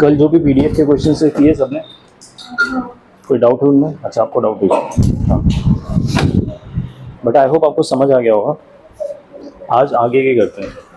कल जो भी पीडीएफ के क्वेश्चन से किए सबने, कोई डाउट है उनमें? अच्छा, आपको डाउट है? हाँ, बट आई होप आपको समझ आ गया होगा। आज आगे के करते हैं।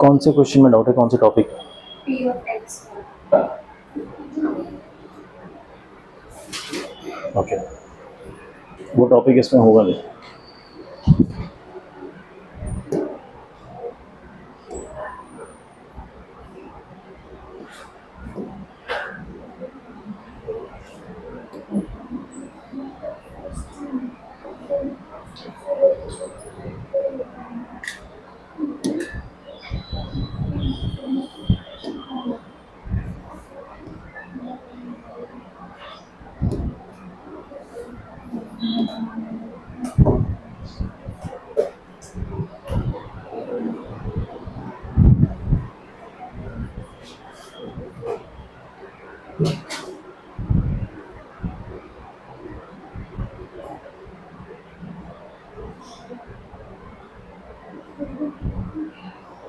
कौन से क्वेश्चन में डाउट है, कौन से topic? P of X. Okay, वो टॉपिक इसमें होगा नहीं।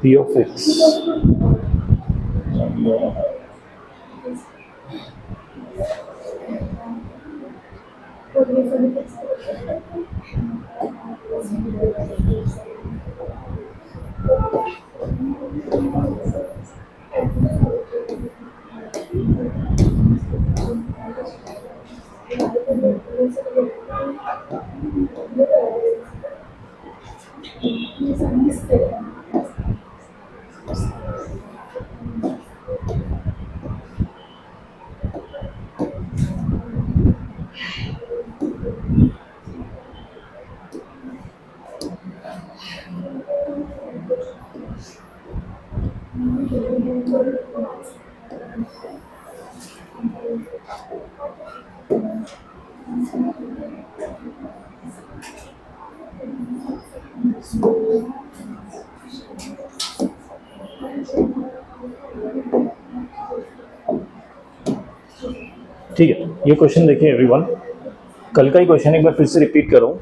P of X. ठीक है, ये क्वेश्चन देखिए एवरीवन, कल का ही क्वेश्चन एक बार फिर से रिपीट करूं।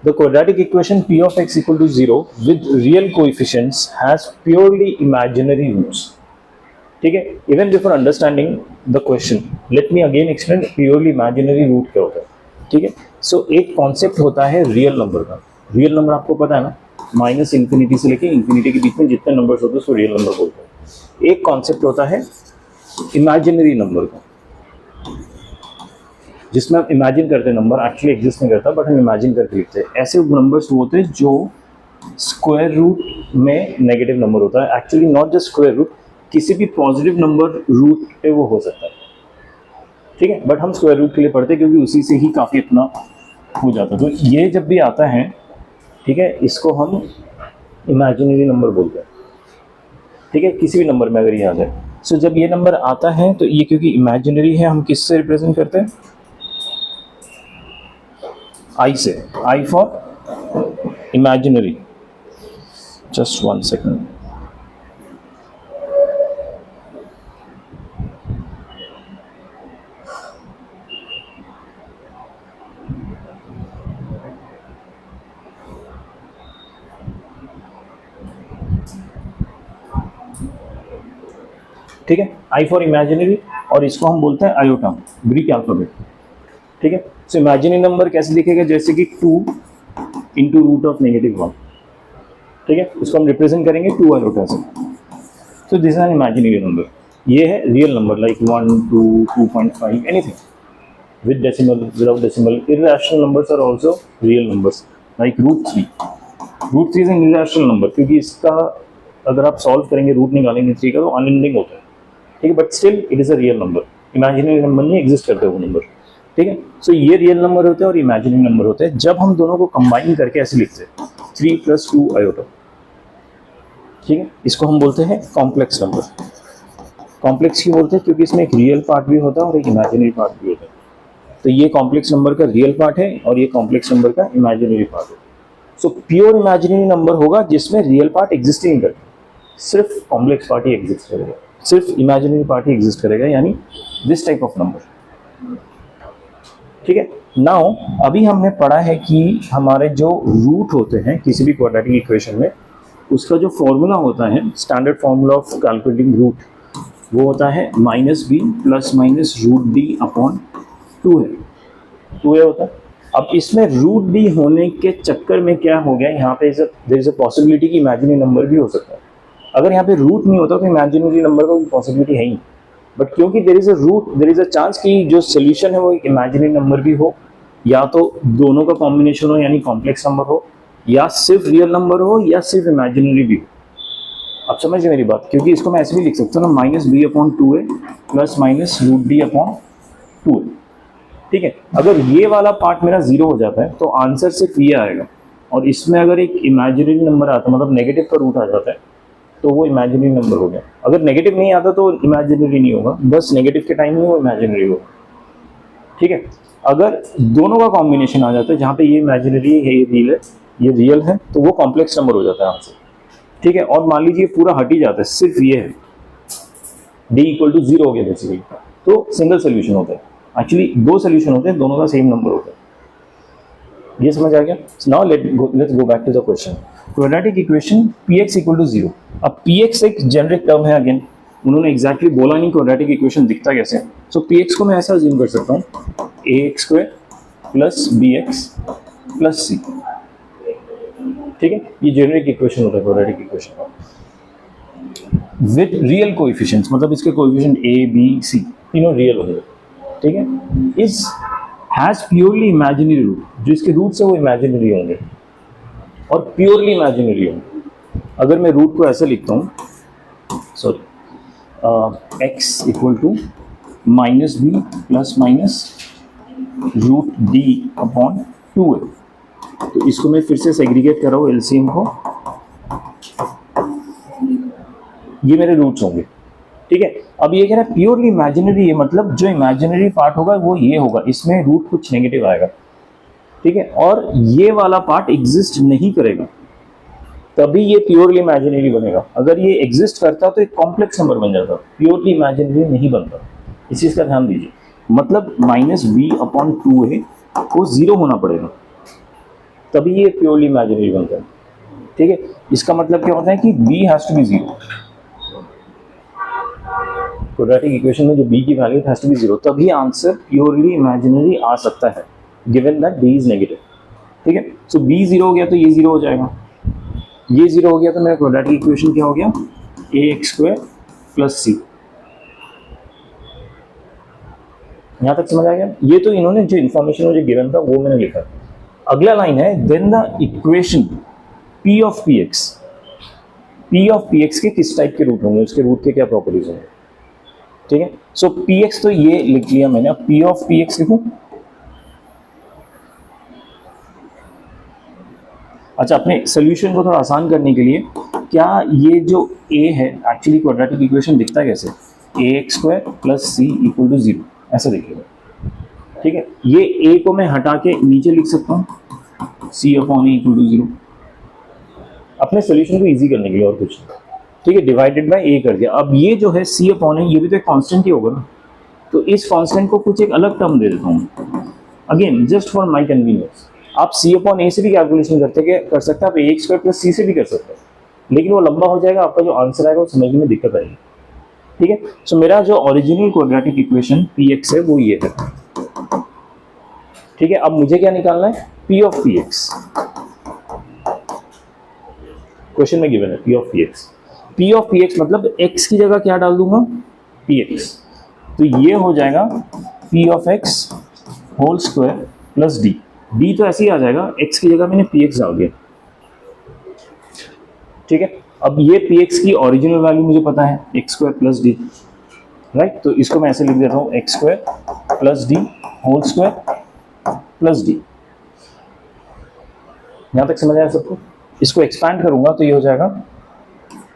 The quadratic equation p of x equal to 0 with real coefficients has purely imaginary roots. ठीक है, even before understanding the question let me again explain purely imaginary root क्या होता है। ठीक है, सो एक कॉन्सेप्ट होता है रियल नंबर का। रियल नंबर आपको पता है ना, माइनस इन्फिनिटी से लेके इन्फिनिटी के बीच में जितने नंबर्स होते हैं उसको रियल नंबर बोलते हैं। एक कॉन्सेप्ट होता है इमेजिनरी नंबर का, जिसमें हम इमेजिन करते हैं नंबर एक्चुअली एग्जिस्ट नहीं करता, बट हम इमेजिन करके लिखते हैं। ऐसे नंबर्स होते हैं जो स्क्वायर रूट में नेगेटिव नंबर होता है, actually not just square root, किसी भी पॉजिटिव नंबर रूट पे वो हो सकता है। ठीक है, बट हम स्क्वायर रूट के लिए पढ़ते हैं क्योंकि उसी से ही काफ़ी अपना हो जाता है। तो ये जब भी आता है, ठीक है, इसको हम इमेजिनरी नंबर बोलते हैं। ठीक है, किसी भी नंबर में अगर ये आ जाए, सो जब ये नंबर आता है तो ये क्योंकि इमेजिनरी है, हम किससे रिप्रेजेंट करते हैं? आई से, I for imaginary. Just 1 second. ठीक है, आई फॉर इमेजिनरी, और इसको हम बोलते हैं आयोटा, ग्रीक अल्फाबेट। ठीक है, सो इमेजिनरी नंबर कैसे दिखेगा? जैसे कि 2 इंटू रूट ऑफ -1। ठीक है, उसको हम रिप्रेजेंट करेंगे 2 आयोटा से। So this is an imaginary number. ये है real number like 1, 2, 2.5, anything with decimal, without decimal. Irrational numbers are also real numbers like √3। √3 is an irrational number क्योंकि इसका अगर आप सॉल्व करेंगे, रूट निकालेंगे 3 का, तो अनएंडिंग होता है। ठीक है, but still it is a real number. Imaginary number नहीं एग्जिस्ट करते वो नंबर। ठीक है। सो ये रियल नंबर होते हैं और इमेजिनरी नंबर होते हैं। जब हम दोनों को कंबाइन करके ऐसे लिखते हैं 3 + 2 आयोटा, ठीक है, इसको हम बोलते हैं कॉम्प्लेक्स नंबर। कॉम्प्लेक्स क्यों बोलते हैं? क्योंकि इसमें एक रियल पार्ट भी होता है और एक इमेजिनरी पार्ट भी होता है। तो ये कॉम्प्लेक्स नंबर का रियल पार्ट है और ये कॉम्प्लेक्स नंबर का इमेजिनरी पार्ट है। सो प्योर इमेजिनरी नंबर होगा जिसमें रियल पार्ट एग्जिस्ट नहीं करता, सिर्फ कॉम्प्लेक्स पार्ट ही एग्जिस्ट करेगा, सिर्फ इमेजिनरी पार्ट ही एग्जिस्ट करेगा, यानी दिस टाइप ऑफ नंबर। ठीक है। नाउ अभी हमने पढ़ा है कि हमारे जो रूट होते हैं किसी भी क्वाड्रेटिक इक्वेशन में, उसका जो फॉर्मूला होता है, standard formula of calculating root, वो होता है -b ± √d/2 है, 2a होता है। अब इसमें √d होने के चक्कर में क्या हो गया, यहाँ पे देयर इज अ पॉसिबिलिटी कि इमेजिनरी नंबर भी हो सकता है। अगर यहाँ पे रूट नहीं होता तो इमेजिनरी नंबर का कोई पॉसिबिलिटी है ही, बट क्योंकि there is a root, there is a chance कि जो सोल्यूशन है वो एक इमेजिनरी नंबर भी हो, या तो दोनों का कॉम्बिनेशन हो यानी कॉम्प्लेक्स नंबर हो, या सिर्फ रियल नंबर हो, या सिर्फ इमेजिनरी भी हो। आप समझ गए मेरी बात? क्योंकि इसको मैं ऐसे भी लिख सकता हूँ ना, -b/2a ± √d/2a। ठीक है। अगर ये वाला पार्ट मेरा 0 हो जाता है तो आंसर सिर्फ ये आएगा, और इसमें अगर एक इमेजिनरी नंबर आता है, मतलब नेगेटिव का रूट आ जाता है, तो वो इमेजिनरी नंबर हो गया। अगर नेगेटिव नहीं आता तो इमेजिनरी नहीं होगा, बस नेगेटिव के टाइम में वो इमेजिनरी होगा। ठीक है। अगर दोनों का कॉम्बिनेशन आ जाता है, जहाँ पे ये इमेजिनरी है, ये रियल है, तो वो कॉम्प्लेक्स नंबर हो जाता है आंसर। ठीक है। और मान लीजिए पूरा हट ही जाता है, सिर्फ ये है, d = 0 हो गया बेसिकली, तो सिंगल सोल्यूशन होता है। एक्चुअली 2 सोल्यूशन होते हैं, दोनों का सेम नंबर होता है। ये समझ आ गया? Now let's go back to the question. Quadratic equation px = 0। अब px एक जेनरिक टर्म है, अगेन उन्होंने एग्जैक्टली बोला नहीं क्वाड्रेटिक इक्वेशन दिखता कैसे। सो px को मैं ऐसा अज्यूम कर सकता हूँ, ax² + bx + c। ठीक है। ये जेनरिक इक्वेशन होता है क्वाड्रेटिक इक्वेशन का, विद रियल कोएफिशिएंट्स, मतलब इसके कोएफिशिएंट a b c तीनों रियल होंगे। ठीक है। Is has purely imaginary root, जो इसके रूट से वो इमेजिनरी होंगे और प्योरली इमेजिनरी होंगे। अगर मैं रूट को ऐसे लिखता हूँ, सॉरी, x = -b ±√d/2a, तो इसको मैं फिर से सेग्रीगेट कर रहा हूँ एलसीएम को, ये मेरे रूट्स होंगे। ठीक है। अब ये कह रहा है प्योरली इमेजिनरी है, मतलब जो इमेजिनरी पार्ट होगा वो ये होगा, इसमें रूट कुछ नेगेटिव आएगा। ठीक है। और ये वाला पार्ट एग्जिस्ट नहीं करेगा, तभी ये प्योरली इमेजिनरी बनेगा। अगर ये एग्जिस्ट करता तो एक कॉम्प्लेक्स नंबर बन जाता, प्योरली इमेजिनरी नहीं बनता। इस चीज का ध्यान दीजिए, मतलब -b/2a को 0 होना पड़ेगा, तभी ये प्योरली इमेजिनरी बनता है। ठीक है। इसका मतलब क्या होता है कि b has to be 0। Quadratic equation में जो b की वैल्यू हैज टू बी 0, तभी आंसर प्योरली इमेजिनरी आ सकता है, given that b is negative. ठीक है। सो b 0 हो गया तो ये 0 हो जाएगा, ये 0 हो गया तो मेरा क्वाड्रेटिक इक्वेशन क्या हो गया, ax² + c। यहां तक समझ आ गया? ये तो इन्होंने जो इन्फॉर्मेशन मुझे गिवन था वो मैंने लिखा। अगला लाइन है, then the equation p of px के किस टाइप के रूट होंगे, उसके रूट के क्या प्रॉपर्टीज होंगे। ठीक है। सो px तो ये लिख लिया मैंने, अब p of px लिखूं। अच्छा, अपने सोल्यूशन को थोड़ा आसान करने के लिए, क्या ये जो a है एक्चुअली क्वाड्रेटिक इक्वेशन दिखता है कैसे, ax² + c = 0, ऐसा देखिएगा। ठीक है। ये a को मैं हटा के नीचे लिख सकता हूँ, c/a = 0, अपने सोल्यूशन को इजी करने के लिए, और कुछ। ठीक है। डिवाइडेड बाय a कर दिया। अब ये जो है c/a, ये भी तो एक कांस्टेंट ही होगा ना, तो इस कांस्टेंट को कुछ एक अलग टर्म दे देता हूँ, again just for my convenience. आप c/a से भी कैलकुलेशन कर सकते हैं, आप ax² + c से भी कर सकते हैं, लेकिन वो लंबा हो जाएगा, आपका जो आंसर आएगा वो समझने में दिक्कत आएगी। ठीक है। सो मेरा जो ओरिजिनल क्वाड्रेटिक इक्वेशन px है वो ये है। ठीक है। अब मुझे क्या निकालना है, p of px। क्वेश्चन में गिवन है p of px। p of px मतलब x की जगह क्या डाल दूंगा, px, तो ये हो जाएगा p of x होल² + d। d तो ऐसे ही आ जाएगा, x की जगह मैंने px डाल दिया। ठीक है। अब ये px की ओरिजिनल वैल्यू मुझे पता है, x² + d। राइट। तो इसको मैं ऐसे लिख देता हूँ x square plus d whole square plus d. यहां तक समझ आया सबको? इसको एक्सपैंड करूंगा तो ये हो जाएगा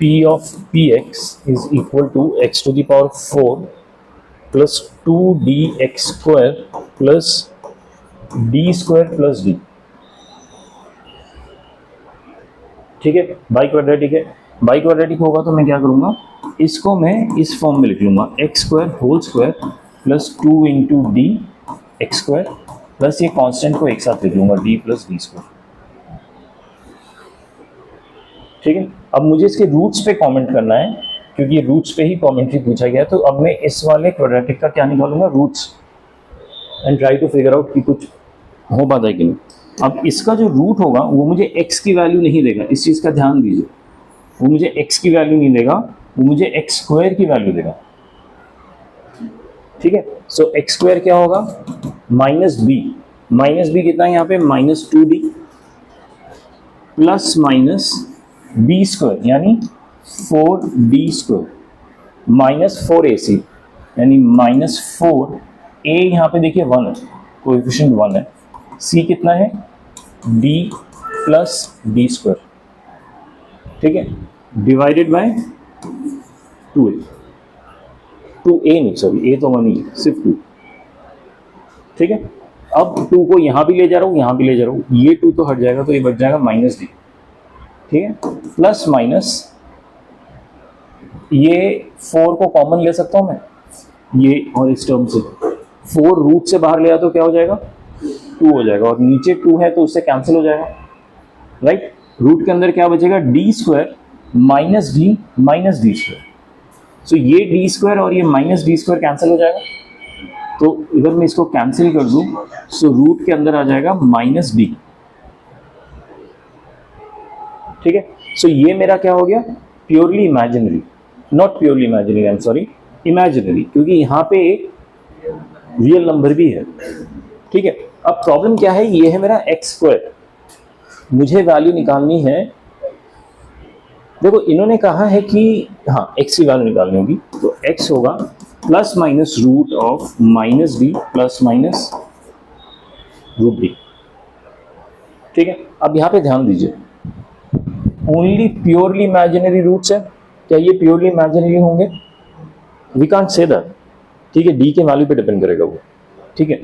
p of p x is equal to x to the power 4 plus 2dx square plus d square plus d. ठीक है, बाई क्वाड्रेटिक है। बाई क्वाड्रेटिक होगा तो मैं क्या करूंगा, इसको मैं इस फॉर्म में लिख लूंगा x square whole square plus 2 into d x square plus ये कांस्टेंट को एक साथ लिख लूंगा डी प्लस डी स्क्वायर। ठीक है, अब मुझे इसके रूट्स पे कमेंट करना है क्योंकि रूट्स पे ही कमेंट्री पूछा गया है। तो अब मैं इस वाले क्वाड्रेटिक का क्या निकालूंगा, roots, and try to figure out कि कुछ हो पाता है कि नहीं। अब इसका जो रूट होगा वो मुझे x की वैल्यू नहीं देगा, इस चीज़ का ध्यान दीजिए। वो मुझे x की वैल्यू नहीं देगा, वो मुझे एक्स स्क्वायर की वैल्यू देगा। ठीक है, सो एक्स स्क्वायर क्या होगा, माइनस बी कितना है यहाँ पे, minus 2d plus minus b square यानी 4d स्क्वायर माइनस 4ac यानी माइनस 4। a यहाँ पे देखिए 1 है, कोएफिशिएंट 1 है। c कितना है, d प्लस डी स्क्वायर। ठीक है, डिवाइडेड बाय 2a नहीं, सॉरी a तो 1 ही है, सिर्फ 2। ठीक है, अब 2 को यहाँ भी ले जा रहा हूँ, यहाँ भी ले जा रहा हूँ, ये 2 तो हट जाएगा तो ये बच जाएगा माइनस डी। ठीक है, प्लस माइनस ये 4 को कॉमन ले सकता हूँ मैं, ये और इस टर्म से 4 रूट से बाहर ले आ तो क्या हो जाएगा, 2 हो जाएगा, और नीचे 2 है तो उससे कैंसिल हो जाएगा। राइट, रूट के अंदर क्या बचेगा, D square minus D square. So ये डी स्क्वायर और ये माइनस डी स्क्वायर कैंसिल हो जाएगा। तो अगर मैं इसको कैंसिल कर दूं सो रूट के अंदर आ जाएगा माइनस डी। ठीक है, सो ये मेरा क्या हो गया, purely imaginary, not purely imaginary, I am sorry, imaginary, क्योंकि यहाँ पे एक रियल नंबर भी है। ठीक है, अब प्रॉब्लम क्या है, ये है मेरा एक्स स्क्वायर, मुझे वैल्यू निकालनी है। देखो इन्होंने कहा है कि हाँ x की वैल्यू निकालनी होगी, तो x होगा plus minus root of minus d plus minus root d. ठीक है, अब यहाँ पे ध्यान दीजिए, ओनली प्योरली इमेजिनरी रूट्स है, क्या ये प्योरली इमेजिनरी होंगे, वी कांट से दैट। ठीक है, डी के वैल्यू पे डिपेंड करेगा वो। ठीक है,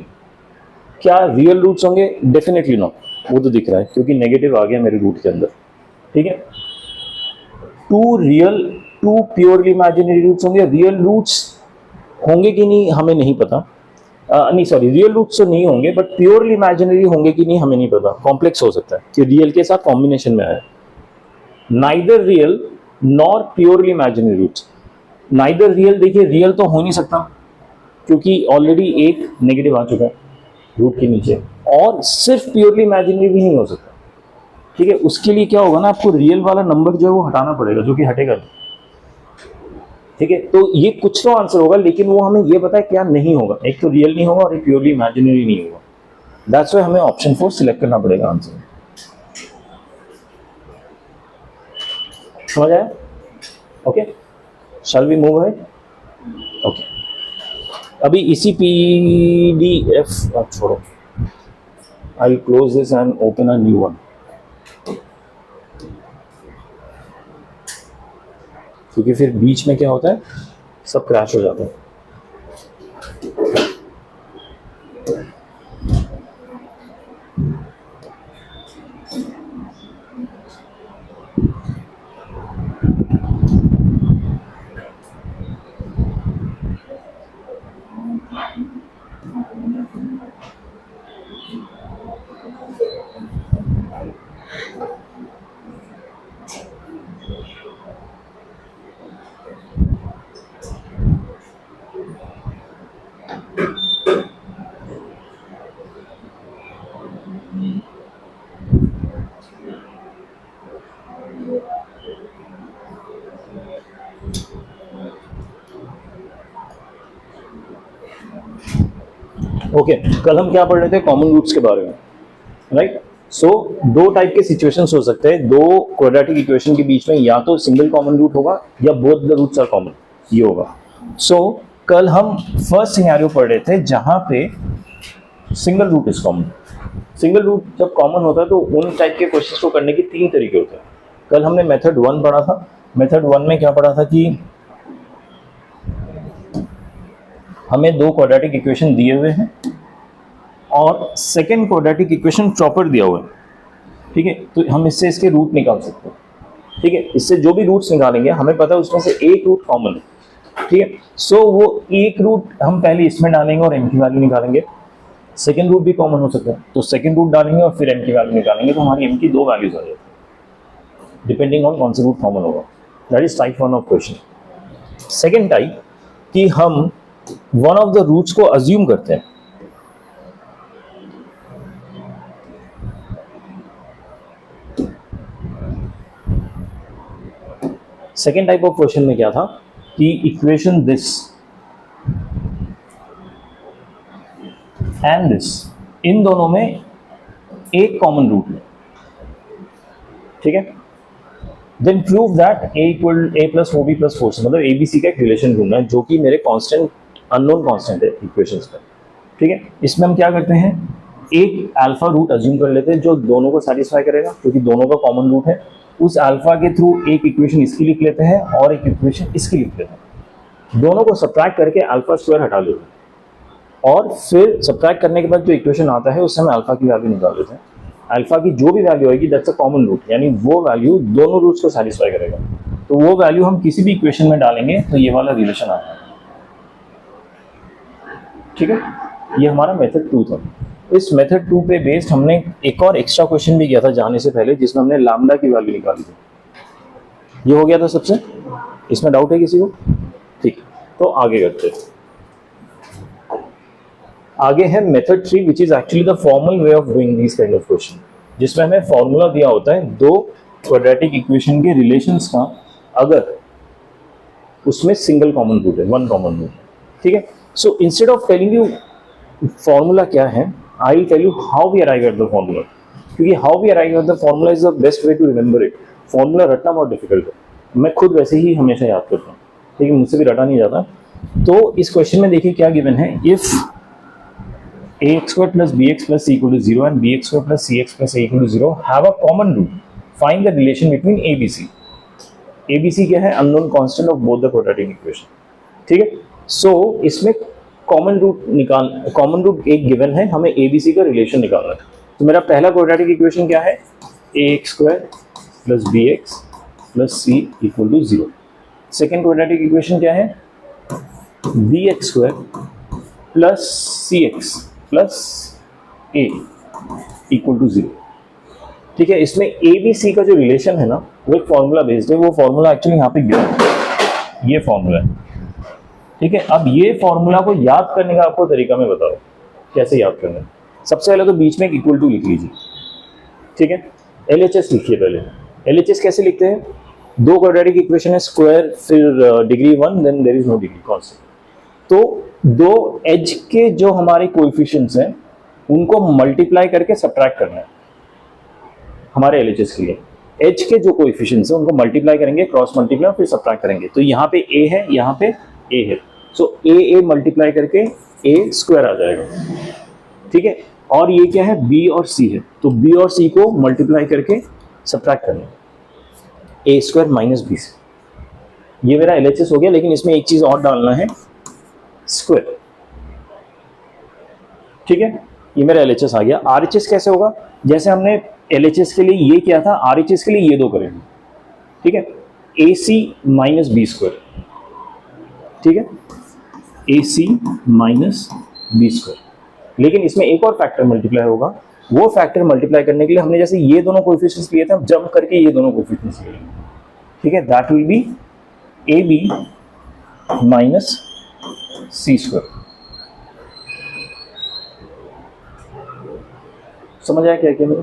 क्या रियल रूट्स होंगे, डेफिनेटली नॉट, वो तो दिख रहा है क्योंकि नेगेटिव आ गया मेरे रूट के अंदर। ठीक है, टू प्योरली इमेजिनरी रूट्स होंगे, रियल रूट्स होंगे कि नहीं हमें नहीं पता, नहीं सॉरी, रियल रूट्स तो नहीं होंगे, बट प्योरली इमेजिनरी होंगे कि नहीं हमें नहीं पता, कॉम्प्लेक्स हो सकता है कि रियल के साथ कॉम्बिनेशन में आए। Neither real nor purely imaginary roots, neither real, देखिए रियल तो हो नहीं सकता क्योंकि ऑलरेडी एक नेगेटिव आ चुका है रूट के नीचे, और सिर्फ प्योरली इमेजिनरी भी नहीं हो सकता। ठीक है, उसके लिए क्या होगा ना, आपको रियल वाला नंबर जो है वो हटाना पड़ेगा, जो कि हटेगा। ठीक है, तो ये कुछ तो आंसर होगा, लेकिन वो हमें ये पता है क्या नहीं होगा, एक तो रियल नहीं होगा और एक प्योरली इमेजिनरी नहीं होगा। दैट्स व्हाई हमें ऑप्शन 4 सिलेक्ट करना पड़ेगा आंसर। समझ आया? Okay, shall we move ahead? Okay, अभी इसी PDF छोड़ो, I will close this and open a new one, क्योंकि फिर बीच में क्या होता है, सब क्रैश हो जाता है। ओके, कल हम क्या पढ़ रहे थे, कॉमन रूट्स के बारे में, राइट। सो दो टाइप के सिचुएशंस हो सकते हैं, दो क्वाड्रेटिक इक्वेशन के बीच में, या तो सिंगल कॉमन रूट होगा या both the roots are common, ये होगा। सो कल हम फर्स्ट सिनेरियो पढ़ रहे थे जहां पे single root is common. Single root जब कॉमन होता है तो उन टाइप के क्वेश्चंस को करने के 3 तरीके होते हैं। कल हमने मेथड 1 पढ़ा था। मेथड 1 में क्या पढ़ा था कि हमें 2 क्वाड्रेटिक इक्वेशन दिए हुए हैं और सेकेंड क्वाड्रेटिक इक्वेशन प्रॉपर दिया हुआ है, ठीक है। तो हम इससे इसके रूट निकाल सकते हैं, ठीक है। इससे जो भी रूट्स निकालेंगे हमें पता है उसमें से एक रूट कॉमन है, ठीक है। सो वो एक रूट हम पहले इसमें डालेंगे और m की वैल्यू निकालेंगे। सेकेंड रूट भी कॉमन हो सकता है तो सेकेंड रूट डालेंगे और फिर m की वैल्यू निकालेंगे, तो हमारी m की 2 वैल्यूज आ जाती है डिपेंडिंग ऑन कौन सा रूट कॉमन होगा। That is type 1 of question. Second type कि हम वन ऑफ द रूट्स को अज्यूम करते हैं। सेकेंड टाइप ऑफ क्वेश्चन में क्या था कि इक्वेशन दिस एंड दिस, इन दोनों में एक कॉमन रूट है, ठीक है। Then prove that a + 4b + 4c, मतलब abc का एक रिलेशन ढूंढना है जो कि मेरे कांस्टेंट अननोन कांस्टेंट है इक्वेशंस का, ठीक है। इसमें हम क्या करते हैं, एक अल्फा रूट अज्यूम कर लेते हैं जो दोनों को सेटिस्फाई करेगा क्योंकि दोनों का कॉमन रूट है। उस अल्फा के थ्रू एक इक्वेशन इसकी लिख लेते हैं और एक इक्वेशन इसकी लिख लेते हैं। दोनों को सब्ट्रैक्ट करके अल्फा स्क्वायर हटा लेते हैं और फिर सब्ट्रैक्ट करने के बाद जो इक्वेशन आता है उससे हम अल्फा की वैल्यू निकाल लेते हैं। अल्फा की जो भी वैल्यू आएगी दैट्स अ कॉमन रूट, यानी वो वैल्यू दोनों रूट्स को सेटिस्फाई करेगा। तो वो वैल्यू हम किसी भी इक्वेशन में डालेंगे तो ये वाला रिलेशन आता है, ठीक है। ये हमारा मेथड 2 था। इस मेथड 2 पे बेस्ड हमने एक और एक्स्ट्रा क्वेश्चन भी किया था जाने से पहले जिसमें हमने लैम्डा की वैल्यू निकाली थी। ये हो गया था सबसे, इसमें डाउट है किसी को? ठीक है, तो आगे करते हैं। आगे है method 3 which is actually the formal way of doing this kind of question, जिसमें हमें फॉर्मूला दिया होता है 2 क्वाड्रेटिक इक्वेशन के रिलेशंस का अगर उसमें सिंगल कॉमन रूट है, 1 कॉमन रूट, ठीक है। So instead of telling you formula क्या है, I will tell you how we arrive at the formula, क्योंकि how we arrive at the formula is the best way to remember it। Formula रटना बहुत difficult है, मैं खुद वैसे ही हमेशा याद करता हूँ, लेकिन मुझसे भी रटा नहीं जाता। तो इस क्वेश्चन में देखिए क्या गिवन है, if ax² + bx + c = 0 and bx² + cx + a = 0 have a common root, find the relation between abc। abc क्या है, unknown constant of both the quadratic equation, ठीक है। सो इसमें कॉमन रूट एक गिवन है, हमें abc का रिलेशन निकालना है। तो मेरा पहला क्वाड्रेटिक इक्वेशन क्या है, ax² + bx + c = 0। Second quadratic equation क्या है, bx² + cx + a = 0, ठीक है। इसमें abc का जो रिलेशन है ना वो एक फॉर्मूला बेस्ड है, वो फॉर्मूला एक्चुअली यहाँ पे गिवन है, ये फॉर्मूला है, ठीक है। अब ये फॉर्मूला को याद करने का आपको तरीका मैं बताऊं कैसे याद करना है। सबसे पहले तो बीच में एक इक्वल टू लिख लीजिए, ठीक है। LHS लिखिए पहले। LHS कैसे लिखते हैं, 2 क्वाड्रेटिक इक्वेशन है, स्क्वायर फिर degree 1 then there is no degree constant. तो 2 एज के जो हमारे कोएफिशिएंट्स हैं उनको मल्टीप्लाई करके सब्ट्रैक्ट करना है हमारे LHS के लिए। एज के जो कोएफिशिएंट्स हैं उनको मल्टीप्लाई करेंगे, क्रॉस मल्टीप्लाई फिर सब्ट्रैक्ट करेंगे। तो यहाँ पे a है, यहाँ पे a है, सो a मल्टीप्लाई करके a स्क्वायर आ जाएगा, ठीक है। और ये क्या है, b और c है, तो b और c को मल्टीप्लाई करके सब्ट्रैक्ट करना है, a² - bc। ये मेरा LHS हो गया, लेकिन इसमें एक चीज और डालना है, स्क्वायर, ठीक है। ये मेरा LHS आ गया। RHS कैसे होगा, जैसे हमने LHS के लिए ये किया था, RHS के लिए ये 2 करेंगे, ठीक है। AC - b², ठीक है, AC - b²। लेकिन इसमें एक और फैक्टर मल्टीप्लाई होगा, वो फैक्टर मल्टीप्लाई करने के लिए हमने जैसे ये दोनों कोएफिशिएंट्स लिए थे, हम जंप करके ये दोनों कोएफिशिएंट्स ले लेंगे, ठीक है। That will be AB - c²। समझ आया क्या मेरे?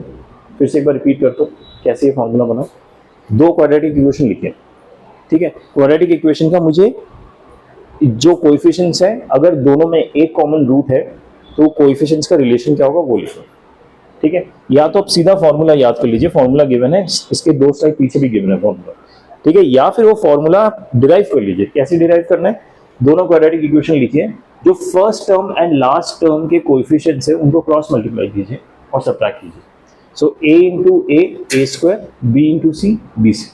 फिर से एक बार रिपीट करता हूँ कैसे ये फॉर्मूला बना। 2 क्वाड्रेटिक इक्वेशन लिखे, ठीक है। क्वाड्रेटिक इक्वेशन का मुझे जो कोएफिशिएंट्स है, अगर दोनों में एक कॉमन रूट है तो कोएफिशिएंट्स का रिलेशन क्या होगा वो लिखो, ठीक है। या तो आप सीधा फॉर्मूला याद कर लीजिए, फॉर्मूला गिवन है, इसके 2 स्लाइड पीछे भी गिवन है फॉर्मूला, ठीक है। या फिर वो फॉर्मूला डिराइव कर लीजिए। कैसे डिराइव करना है, दोनों क्वाड्रेटिक इक्वेशन लिखिए, जो first term and last term के कोएफिशिएंट्स है उनको क्रॉस मल्टीप्लाई कीजिए और सब्ट्रैक्ट कीजिए। So a into a square, b into c b c,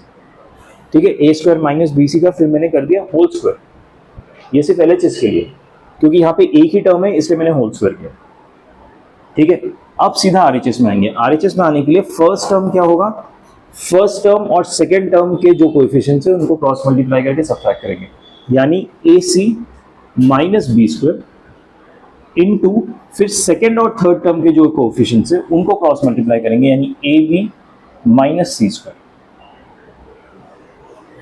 ठीक है। a square minus b c का फिर मैंने कर दिया होल स्क्वायर, ये सिर्फ LHS के लिए, क्योंकि यहाँ पे एक ही टर्म है इसलिए मैंने होल स्क्वायर किया, ठीक है। अब सीधा RHS में आएंगे। RHS में आने के लिए फर्स्ट टर्म क्या होगा, फर्स्ट टर्म और सेकेंड टर्म के जो कोएफिशिएंट्स है उनको क्रॉस मल्टीप्लाई करके सब्ट्रैक्ट करेंगे, यानी AC minus b square into फिर सेकेंड और थर्ड टर्म के जो कोएफिशिएंट्स है उनको क्रॉस मल्टीप्लाई करेंगे, यानी AB माइनस सी स्क्वायर,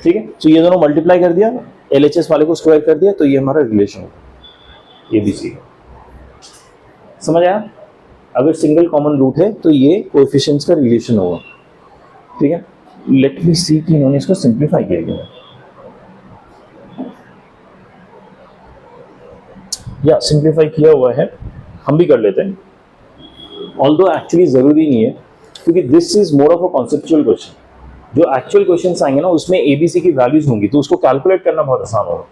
ठीक है। तो ये दोनों मल्टीप्लाई कर दिया, LHS वाले को स्क्वायर कर दिया, तो ये हमारा रिलेशन होगा ABC। समझ आया? अगर सिंगल कॉमन रूट है तो ये कोएफिशिएंट्स का रिलेशन होगा, ठीक है। लेट मी सी कि इन्होंने इसको सिंप्लीफाई किया गया, या सिंप्लीफाई किया हुआ है, हम भी कर लेते हैं, ऑल्दो एक्चुअली जरूरी नहीं है, क्योंकि this is more of a conceptual question. जो एक्चुअल क्वेश्चंस आएंगे ना उसमें ABC की वैल्यूज होंगी, तो उसको कैलकुलेट करना बहुत आसान होगा,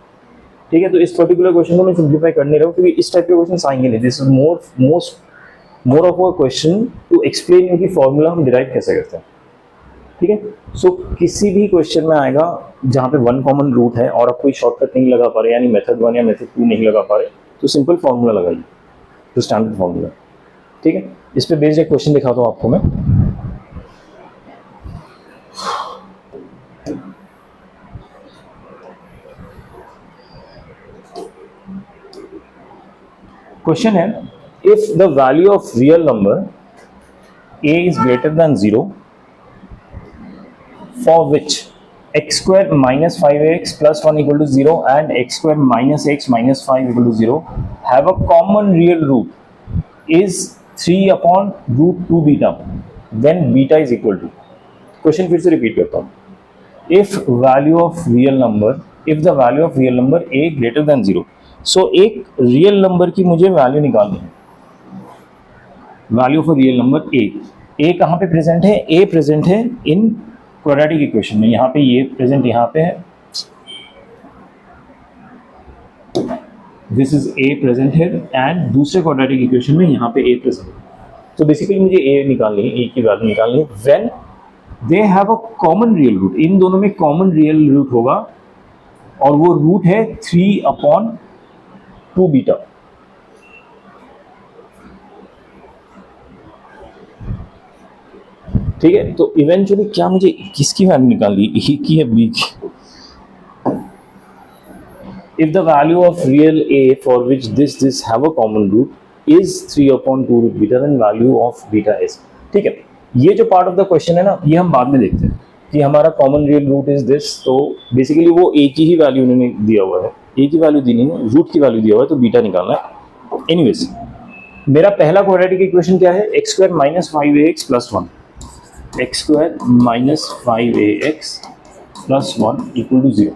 ठीक है। तो इस पर्टिकुलर क्वेश्चन को मैं सिंप्लीफाई कर नहीं रहा हूँ, क्योंकि इस टाइप के क्वेश्चन आएंगे नहीं। This is more of a question to explain कि फॉर्मूला हम डिराइव कैसे करते हैं, ठीक है। सो किसी भी क्वेश्चन में आएगा जहाँ पे वन कॉमन रूट है और आप कोई शॉर्टकट नहीं लगा पा रहे, यानी मेथड 1 या मेथड 2 नहीं लगा पा रहे, तो सिंपल फॉर्मूला लगाइए, तो स्टैंडर्ड फॉर्मूला, ठीक है। इस पे बेस्ड एक क्वेश्चन दिखाता हूँ आपको मैं। क्वेश्चन है, if the value of real number a is greater than 0 for which x square minus 5x plus 1 equal to 0 and x square minus x minus 5 equal to 0 have a common real root is 3 upon root 2 beta, then beta is equal to। Question फिर से repeat करता हूँ, if the value of real number a greater than 0, so एक real number की मुझे value निकालनी है, value of real number a कहाँ पे प्रेजेंट है, a प्रेजेंट है इन क्वाड्रेटिक इक्वेशन में, यहाँ पे ये प्रेजेंट यहाँ पे है, दिस इज a प्रेजेंट है, एंड दूसरे क्वाड्रेटिक इक्वेशन में यहाँ पे a प्रेजेंट है। तो बेसिकली मुझे a निकालनी है, a की वैल्यू निकालनी है when they have a common real root, इन दोनों में कॉमन रियल रूट होगा और वो रूट है 3/2 बीटा। ठीक है, तो इवेंचुअली क्या मुझे किसकी वैल्यू निकालनी है, ए की है बी की। If the value of real a for which this have a common root is 3/2 root beta, then value of beta is. ठीक है, ये जो पार्ट ऑफ द क्वेश्चन है ना, ये हम बाद में देखते हैं कि हमारा common real root is this, तो बेसिकली वो ए की ही वैल्यू उन्होंने दिया हुआ है, ए की वैल्यू दी नहीं है, रूट की वैल्यू दिया हुआ है, तो बीटा निकालना है। एनीवेज, मेरा पहला क्वाड्रेटिक इक्वेशन क्या है, x square minus 5ax plus 1, x square minus 5ax plus 1 equal to 0।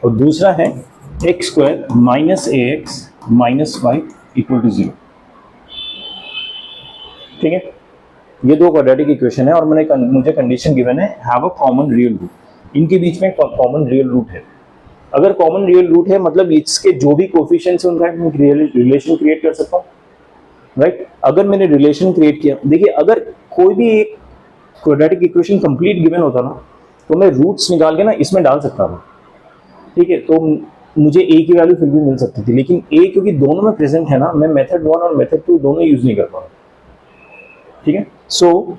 और दूसरा है x square minus ax minus 5 equal to 0। ठीक है, ये दो क्वाड्रेटिक इक्वेशन है और मुझे कंडीशन गिवन है have a common real root, इनके बीच में कॉमन रियल रूट है। अगर कॉमन रियल रूट है मतलब इसके जो भी कोफिशिएंट्स हैं उनका मैं रिलेशन क्रिएट कर सकता हूँ, राइट। अगर मैंने रिलेशन क्रिएट किया, देखिए अगर कोई भी एक क्वाड्रेटिक इक्वेशन कंप्लीट गिवन होता ना, तो मैं रूट्स निकाल के ना इसमें डाल सकता था। ठीक है, तो मुझे a की वैल्यू फिर भी मिल सकती थी, लेकिन a क्योंकि दोनों में प्रेजेंट है ना, मैं मेथड 1 और मेथड 2 दोनों यूज नहीं कर पाऊंगा। ठीक है, सो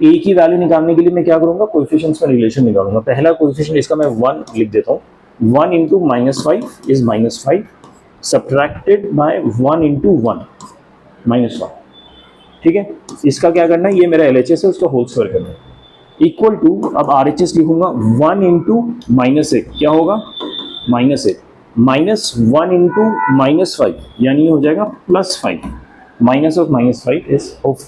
a की वैल्यू निकालने के लिए मैं क्या करूंगा, कोएफिशिएंट्स का रिलेशन निकालूंगा। पहला कोएफिशिएंट इसका मैं 1 लिख देता हूँ, 1 into -5 is -5 subtracted by 1 into 1 -1। ठीक है, इसका क्या करना है, ये मेरा LHS है, उसका होल स्क्वायर करना है, इक्वल टू, अब RHS लिखूंगा 1 इंटू -1 क्या होगा, -1 माइनस 1 इंटू -5 यानी हो जाएगा +5, minus of -5 is of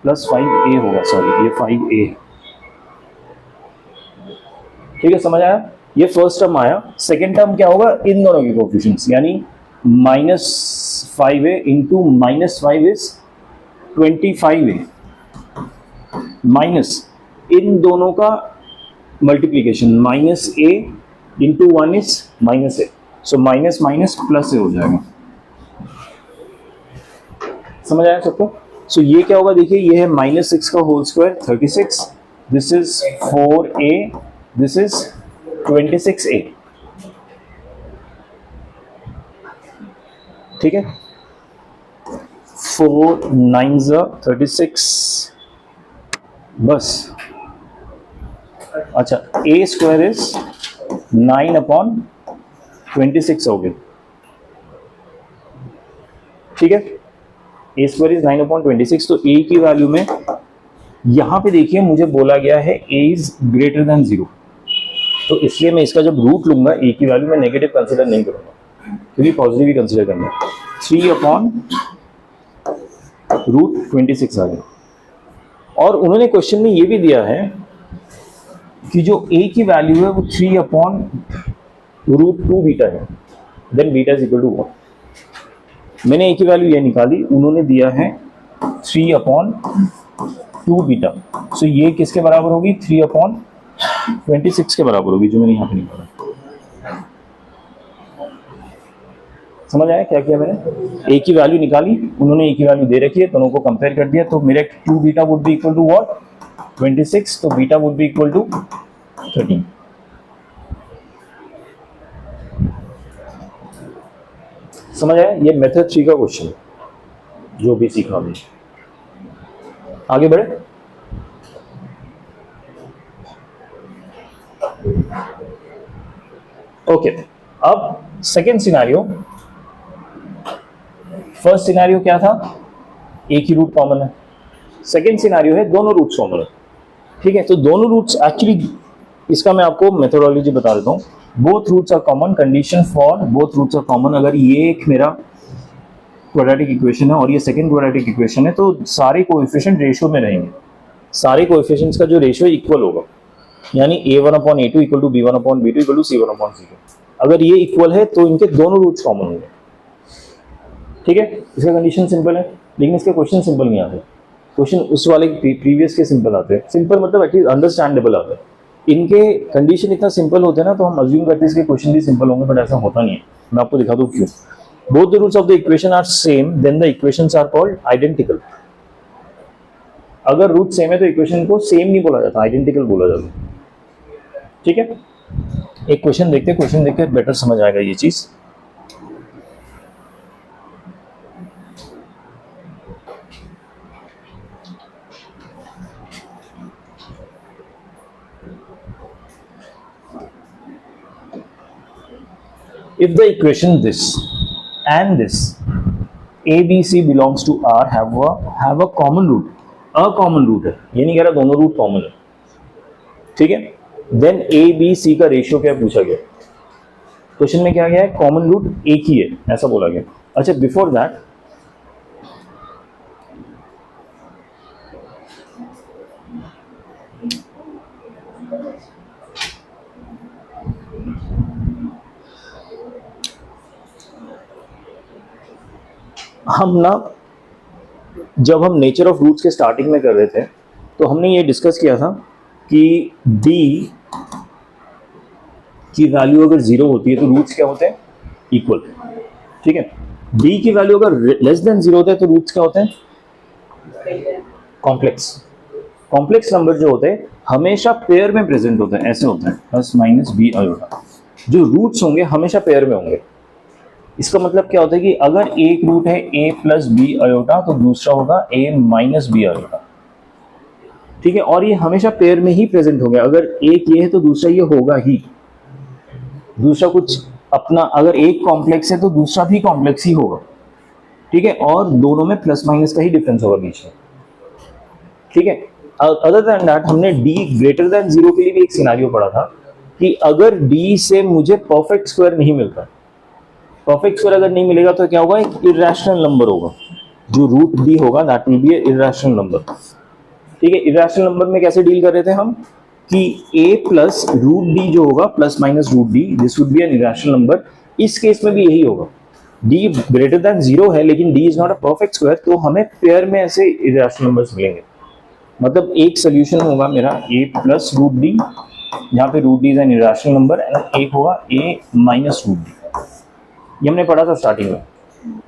+5a होगा, सॉरी ये 5a। ठीक है, समझ आया, ये फर्स्ट टर्म आया। सेकेंड टर्म क्या होगा, इन दोनों के कोएफिशिएंट्स यानी -5a into -5 is 25a minus इन दोनों का multiplication, minus A into 1 is minus A, so minus minus plus A हो जाएगा। समझ आया सबको? सो ये क्या होगा, देखिए ये है -6 का whole square 36, this is 4a, this is 26a। ठीक है, 4 9 36 बस। अच्छा, a स्क्वायर इज 9/26 हो गया। ठीक है, a स्क्वायर इज 9/26। तो a की वैल्यू में यहां पे देखिए मुझे बोला गया है a इज ग्रेटर देन 0, तो इसलिए मैं इसका जब रूट लूंगा a की वैल्यू में नेगेटिव कंसिडर नहीं करूंगा, क्योंकि पॉजिटिव ही कंसिडर करना है। 3/√26 आ गया। और उन्होंने क्वेश्चन में ये भी दिया है कि जो a की वैल्यू है वो 3/√2 बीटा है, then beta is equal to 1। मैंने a की वैल्यू ये निकाली, उन्होंने दिया है 3/2 बीटा, सो ये किसके बराबर होगी, 3/26 के बराबर होगी, जो मैंने यहाँ पे निकाला। समझ आया क्या किया मैंने? a की वैल्यू निकाली, उन्होंने a की वैल्यू दे रखी है, दोनों को कंपेयर कर दिया, तो मेरे 2 beta would be equal to what, 26, तो beta would be equal to 13। समझ आया? ये मेथड 3 का क्वेश्चन है जो भी सीखा हमने। आगे बढ़े। ओके, अब सेकेंड सिनेरियो। फर्स्ट सिनेरियो क्या था, एक ही रूट कॉमन है। सेकेंड सिनेरियो है दोनों रूट्स कॉमन है। ठीक है, तो दोनों रूट्स एक्चुअली, इसका मैं आपको मेथोडोलॉजी बता देता हूँ। Both roots are common, condition for both roots are common. अगर ये एक मेरा क्वाड्रेटिक इक्वेशन है और ये सेकंड क्वाड्रेटिक इक्वेशन है, तो सारे कोएफिशिएंट रेशियो में रहेंगे, सारे कोएफिशिएंट्स का जो रेशियो इक्वल होगा, यानी a1/a2 equal to b1/b2 equal to c1/c2। अगर ये इक्वल है तो इनके दोनों रूट्स कॉमन होंगे। ठीक है, इसका कंडीशन सिंपल है, लेकिन इसके क्वेश्चन सिंपल नहीं आते। क्वेश्चन उस वाले प्रीवियस के सिंपल आते हैं। सिंपल मतलब एटलीस्ट अंडरस्टैंडेबल आते हैं। इनके कंडीशन इतना सिंपल होते हैं ना, तो हम अज्यूम करते हैं इसके क्वेश्चन भी सिंपल होंगे, बट ऐसा होता नहीं है। मैं आपको दिखा दूं क्यों। Both the roots of the equation are same, then the equations are called identical. अगर रूट सेम है तो इक्वेशन को सेम नहीं बोला जाता, आइडेंटिकल बोला जाता। ठीक है, एक क्वेश्चन देखते हैं, क्वेश्चन देख के बेटर समझ आएगा ये चीज। If the equation this and this a b c belongs to R have a common root, a common root है, ये नहीं कह रहा दोनों रूट कॉमन है। ठीक है, देन a b c का रेशियो क्या पूछा गया, क्वेश्चन में क्या गया है, कॉमन रूट एक ही है, ऐसा बोला गया। अच्छा, बिफोर दैट हम ना, जब हम नेचर ऑफ रूट्स के स्टार्टिंग में कर रहे थे, तो हमने ये डिस्कस किया था कि d की वैल्यू अगर 0 होती है तो रूट्स क्या होते हैं, इक्वल। ठीक है, d की वैल्यू अगर लेस देन 0 होता है तो रूट्स क्या होते हैं, कॉम्प्लेक्स। कॉम्प्लेक्स नंबर जो होते हैं हमेशा पेयर में प्रेजेंट होते हैं, ऐसे होते हैं प्लस माइनस b आयोटा। जो रूट्स होंगे हमेशा पेयर में होंगे। इसका मतलब क्या होता है कि अगर एक रूट है a प्लस बी आयोटा, तो दूसरा होगा a माइनस बी आयोटा। ठीक है, और ये हमेशा पेयर में ही प्रेजेंट होगा। अगर एक ये है तो दूसरा ये होगा ही, दूसरा कुछ अपना, अगर एक कॉम्प्लेक्स है तो दूसरा भी कॉम्प्लेक्स ही होगा। ठीक है, और दोनों में प्लस माइनस का ही डिफरेंस होगा बीच में। ठीक है, अदर देन दैट हमने d ग्रेटर देन 0 के लिए भी एक सिनेरियो पढ़ा था कि अगर d से मुझे परफेक्ट स्क्वायर नहीं मिलता, परफेक्ट स्क्वायर अगर नहीं मिलेगा तो क्या होगा, एक इर्रेशनल नंबर होगा, जो रूट d होगा that will be A irrational number. ठीक है, इर्रेशनल नंबर में कैसे डील कर रहे थे हम कि a प्लस रूट d जो होगा plus minus root d, this would be an irrational number. इस केस में भी यही होगा, d ग्रेटर देन 0 है लेकिन d is not a perfect square, तो हमें पेयर में ऐसे इर्रेशनल नंबर्स मिलेंगे। मतलब एक सोल्यूशन होगा मेरा a प्लस रूट डी, जहाँ पे root d is an irrational number, and एक होगा a माइनस रूट डी। ये हमने पढ़ा था स्टार्टिंग में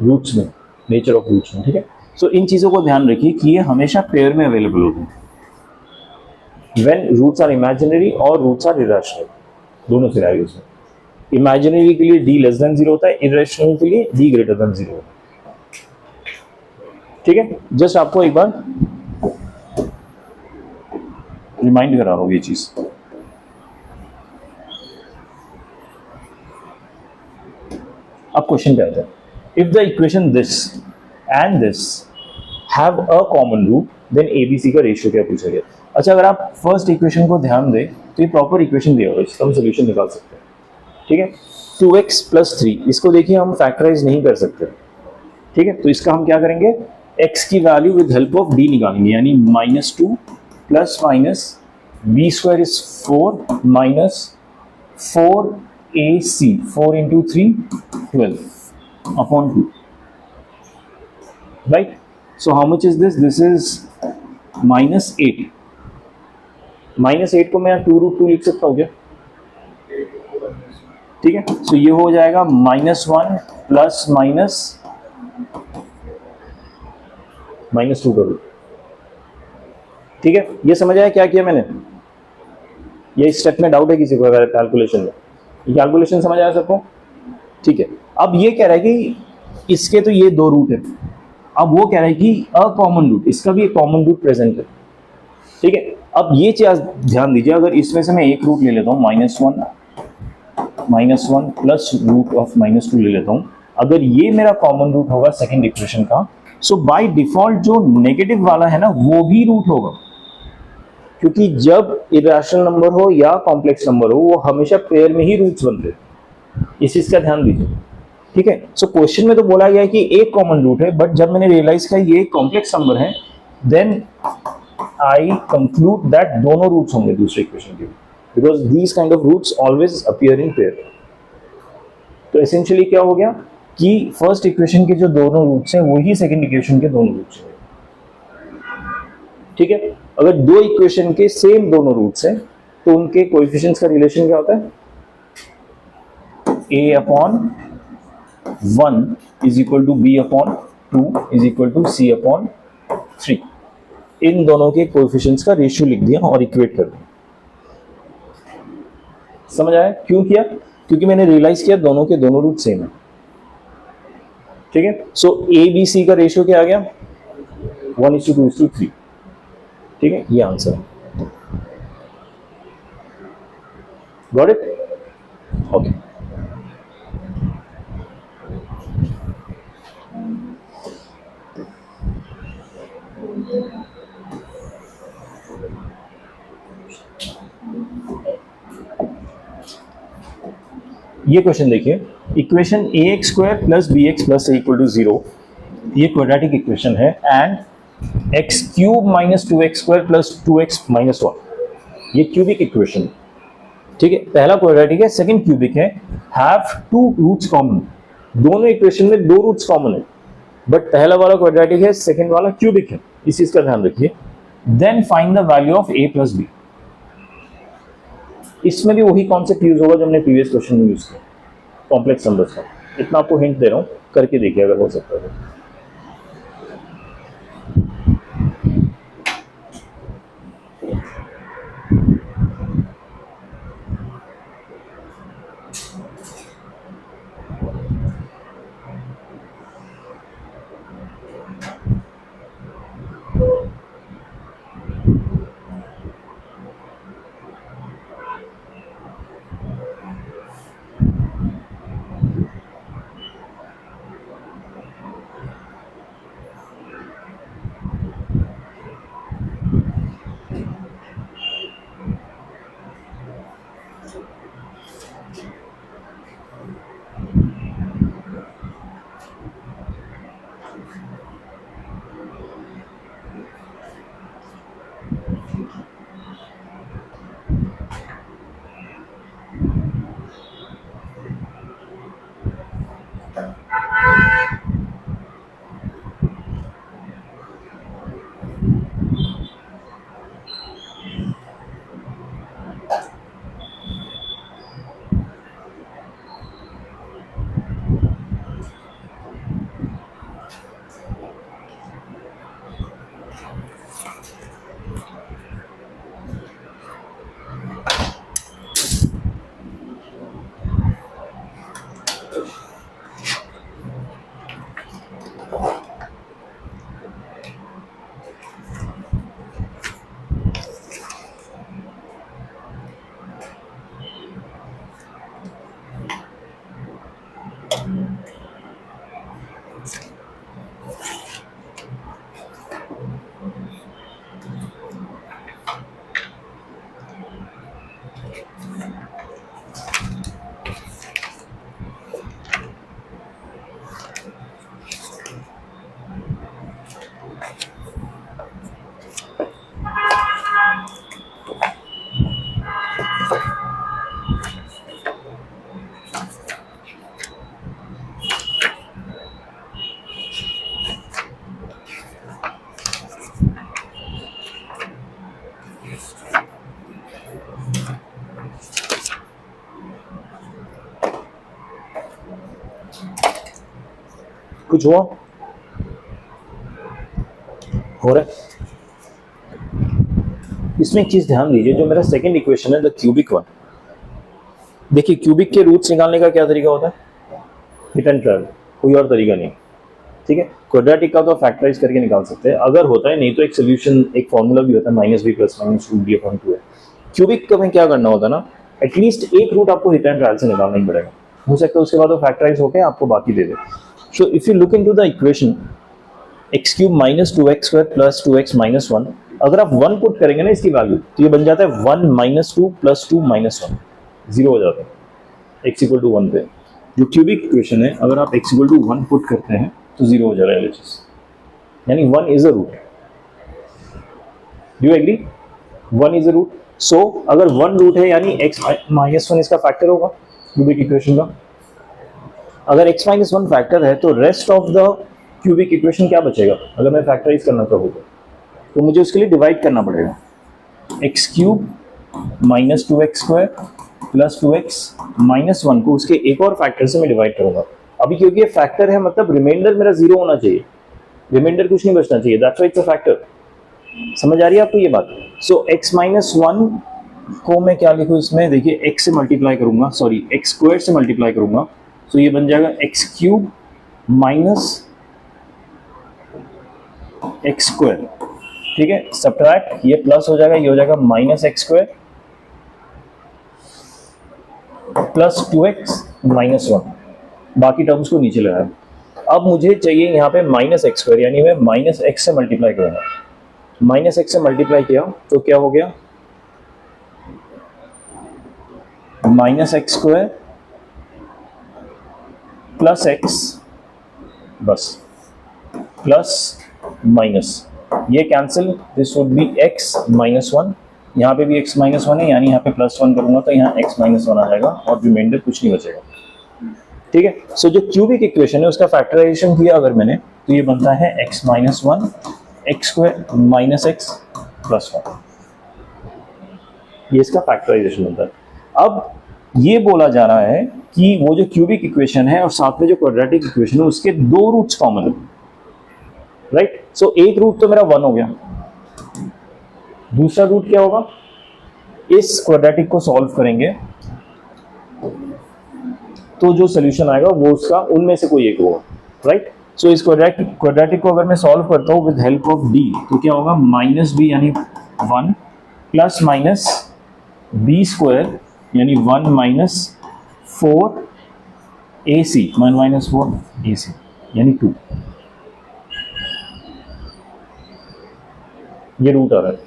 रूट्स में, नेचर ऑफ रूट्स में, ठीक है। सो इन चीज़ों को ध्यान रखिए कि ये हमेशा पेयर में अवेलेबल होते हैं व्हेन रूट्स आर इमेजिनरी और रूट्स आर इरेशनल, दोनों सिनेरियोज में। इमेजिनरी के लिए d लेस देन 0 होता है, इरेशनल के लिए d ग्रेटर देन 0 होता है, ठीक है। जस्ट आपको एक बार रिमाइंड करा रहा हूँ ये चीज। अब क्वेश्चन क्या आता है, if the equation this and this have a common root then ABC का रेशियो क्या पूछा गया। अच्छा, अगर आप फर्स्ट इक्वेशन को ध्यान दें तो ये प्रॉपर इक्वेशन दिया होगा, इसका हम सोल्यूशन निकाल सकते हैं, ठीक है। 2x प्लस 3, इसको देखिए हम फैक्टराइज नहीं कर सकते, ठीक है। तो इसका हम क्या करेंगे, x की value with help of d निकालेंगे, यानी -2 plus minus b square is 4 minus 4ac, 4 into 3 12 upon 2, right. So how much is this, this is -8। -8 को मैं 2√2 लिख सकता हूँ क्या, ठीक है। सो ये हो जाएगा -1 प्लस -2 का रूट, ठीक है। ये समझ आया क्या किया मैंने, ये स्टेप में डाउट है किसी को अगर कैलकुलेशन में, ये कैलकुलेशन समझ आया सबको, ठीक है। अब ये कह रहा है कि इसके तो ये 2 रूट है, अब वो कह रहा है कि अ कॉमन रूट, इसका भी एक कॉमन रूट प्रेजेंट है, ठीक है। अब ये चीज ध्यान दीजिए, अगर इसमें से मैं एक रूट ले लेता हूँ -1 प्लस रूट ऑफ -2 ले लेता हूँ, अगर ये मेरा कॉमन रूट होगा सेकंड इक्वेशन का, सो बाय डिफॉल्ट जो नेगेटिव वाला है ना वो भी रूट होगा, क्योंकि जब इरेशनल नंबर हो या कॉम्प्लेक्स नंबर हो वो हमेशा पेयर में ही रूट्स बनते हैं, इस चीज का ध्यान दीजिए, ठीक है। सो क्वेश्चन में तो बोला गया है कि एक कॉमन रूट है, बट जब मैंने रियलाइज किया ये कॉम्प्लेक्स नंबर है, देन आई कंक्लूड दैट दोनों रूट्स होंगे दूसरे इक्वेशन के, because these kind of roots always appear in pair. तो एसेंशियली क्या हो गया कि फर्स्ट इक्वेशन के जो दोनों रूट्स हैं वही सेकंड इक्वेशन के दोनों रूट्स हैं, ठीक है। अगर दो इक्वेशन के सेम दोनों रूट्स हैं तो उनके कोएफिशिएंट्स का रिलेशन क्या होता है, a upon 1 is equal to b upon 2 is equal to c upon 3। इन दोनों के कोएफिशिएंट्स का रेशियो लिख दिया और इक्वेट कर दिया। समझ आया क्यों किया, क्योंकि मैंने रियलाइज किया दोनों के दोनों रूट सेम है, ठीक है। सो ए बी सी का रेशियो क्या आ गया, 1:2:3, ठीक है। ये आंसर है, गॉट इट, ओके। ये क्वेश्चन देखिए, equation ax square plus bx plus a equal to 0, ये क्वाड्रेटिक इक्वेशन है, and x cube minus 2x square plus 2x minus 1, ये क्यूबिक इक्वेशन, ठीक है। पहला क्वाड्रेटिक है, सेकंड क्यूबिक है, हैव 2 रूट्स कॉमन, दोनों इक्वेशन में 2 रूट्स कॉमन है, बट पहला वाला क्वाड्रेटिक है, सेकंड वाला क्यूबिक है, इस चीज का ध्यान रखिए। Then find the value of a plus b, इसमें भी वही कॉन्सेप्ट यूज होगा जो हमने प्रीवियस क्वेश्चन में यूज किया, कॉम्प्लेक्स नंबर्स का। इतना आपको हिंट दे रहा हूं, करके देखिए अगर हो सकता है। कुछ हुआ हो रहा है? इसमें एक चीज ध्यान दीजिए, जो मेरा सेकंड इक्वेशन है द क्यूबिक वन, देखिए क्यूबिक के रूट्स निकालने का क्या तरीका होता है? हिट एंड ट्रायल, कोई और तरीका नहीं, ठीक है। क्वाड्रेटिक का तो फैक्टराइज करके निकाल सकते हैं अगर होता है, नहीं तो एक सोल्यूशन, एक फॉर्मूला भी होता है minus B plus minus root d upon 2 है। क्यूबिक का में क्या करना होता है ना, एटलीस्ट एक रूट आपको हिट एंड ट्रायल से निकालना ही पड़ेगा, हो सकता है उसके बाद वो फैक्टराइज होकर आपको बाकी दे दे। So if you look into the equation X cube minus 2x square plus 2x minus 1, अगर आप 1 पुट करेंगे ना इसकी वैल्यू, तो ये बन जाता है 1 माइनस 2 प्लस 2 माइनस 1, जीरो हो जाता है x इक्वल टू 1 पे। जो क्यूबिक इक्वेशन है, अगर आप x इक्वल टू 1 पुट करते हैं तो जीरो हो जा रहा है LHS, यानी 1 is a root. Do you agree? 1 is a root. So अगर 1 रूट है यानी x माइनस 1 इसका फैक्टर होगा क्यूबिक इक्वेशन का। अगर x माइनस 1 फैक्टर है तो rest of the cubic equation क्या बचेगा? अगर मैं फैक्टराइज करना चाहूँगा तो मुझे उसके लिए डिवाइड करना पड़ेगा, x cube minus 2x square plus 2x minus 1 को उसके एक और फैक्टर से मैं डिवाइड करूंगा। अभी क्योंकि ये फैक्टर है, मतलब रिमाइंडर मेरा जीरो होना चाहिए, रिमाइंडर कुछ नहीं बचना चाहिए, that's why it's a factor. समझ आ रही है आपको ये बात? सो x माइनस 1 को मैं क्या लिखूँ इसमें, देखिए x से मल्टीप्लाई करूंगा, सॉरी x स्क्वायर से मल्टीप्लाई करूंगा, तो ये बन जाएगा x cube minus x square, ठीक है। सब्ट्रैक्ट, ये प्लस हो जाएगा, ये हो जाएगा minus x square plus 2x minus 1, बाकी टर्म्स को नीचे लगाया। अब मुझे चाहिए यहाँ पे माइनस एक्स स्क्वायर, यानी मैं माइनस एक्स से मल्टीप्लाई करूंगा। माइनस एक्स से मल्टीप्लाई किया तो क्या हो गया, minus x square plus x, बस प्लस माइनस, ये cancel, this would B x minus 1, यहाँ पे भी x माइनस 1 है, यानी यहाँ पे प्लस 1 करूंगा तो यहाँ x माइनस 1 आ जाएगा और रिमाइंडर कुछ नहीं बचेगा, ठीक है। सो जो क्यूबिक इक्वेशन है उसका फैक्टराइजेशन किया अगर मैंने, तो ये बनता है x minus 1 x square minus x plus 1, ये इसका फैक्टराइजेशन होता है। अब ये बोला जा रहा है कि वो जो क्यूबिक इक्वेशन है और साथ में जो क्वाड्रेटिक इक्वेशन है उसके दो रूट्स कॉमन है, राइट। सो एक रूट तो मेरा 1 हो गया, दूसरा रूट क्या होगा, इस क्वाड्रेटिक को सॉल्व करेंगे तो जो सोल्यूशन आएगा वो उसका उनमें से कोई एक होगा, राइट। सो इस क्वाड्रेटिक को अगर मैं सॉल्व करता हूँ विद हेल्प ऑफ d, तो क्या होगा, माइनस बी यानी 1 प्लस माइनस बी स्क्वायर यानी 1 माइनस 4 AC, 1 माइनस 4 AC यानी 2, ये रूट आ रहा है।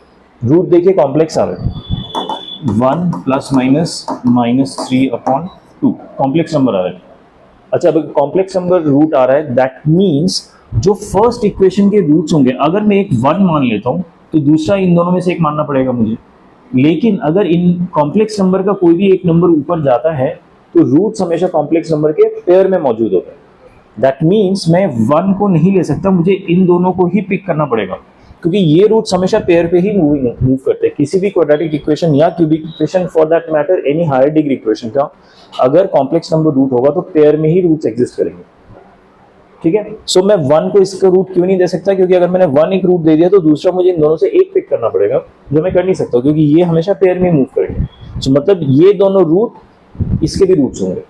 रूट देखिए कॉम्प्लेक्स आ रहा है, 1 plus minus minus 3 upon 2, complex number आ रहा है। अच्छा, अब कॉम्प्लेक्स नंबर रूट आ रहा है, दैट मीन्स जो फर्स्ट इक्वेशन के रूट्स होंगे, अगर मैं एक 1 मान लेता हूं तो दूसरा इन दोनों में से एक मानना पड़ेगा मुझे, लेकिन अगर इन कॉम्प्लेक्स नंबर का कोई भी एक नंबर ऊपर जाता है तो रूट्स हमेशा कॉम्प्लेक्स नंबर के पेयर में मौजूद होता है। दैट मीन्स मैं 1 को नहीं ले सकता, मुझे इन दोनों को ही पिक करना पड़ेगा, क्योंकि ये रूट्स हमेशा पेयर पे ही मूव करते हैं। किसी भी क्वाड्रेटिक इक्वेशन या cubic equation, for that matter any higher degree equation का, अगर कॉम्प्लेक्स नंबर रूट होगा तो पेयर में ही रूट्स एग्जिस्ट करेंगे, ठीक है। सो मैं 1 को इसका रूट क्यों नहीं दे सकता, क्योंकि अगर मैंने 1 एक रूट दे दिया तो दूसरा मुझे इन दोनों से एक पिक करना पड़ेगा, जो मैं कर नहीं सकता क्योंकि ये हमेशा पेयर में मूव करेंगे। सो मतलब ये दोनों रूट इसके भी रूट्स होंगे,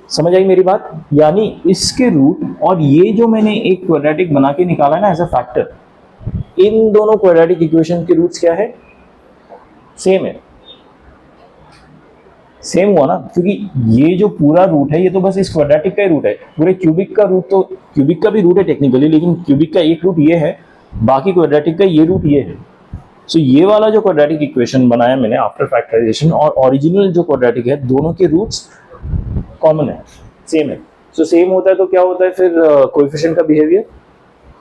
समझ आई मेरी बात? यानी इसके रूट और ये जो मैंने एक क्वाड्रेटिक बना के निकाला है ना एज अ फैक्टर, इन दोनों क्वाड्रेटिक इक्वेशन के रूट्स क्या है, सेम है। सेम हुआ ना, क्योंकि ये जो पूरा रूट है ये तो बस इस क्वाड्रेटिक का ही रूट है, पूरे क्यूबिक का रूट तो क्यूबिक का भी रूट है टेक्निकली, लेकिन क्यूबिक का एक रूट ये है, बाकी क्वाड्रेटिक का ये रूट ये है। सो ये वाला जो क्वाड्रेटिक इक्वेशन बनाया मैंने आफ्टर फैक्टराइजेशन और ओरिजिनल जो क्वाड्रेटिक है, दोनों के रूट्स कॉमन है, सेम है। सो सेम होता है तो क्या होता है फिर कोएफिशिएंट का बिहेवियर,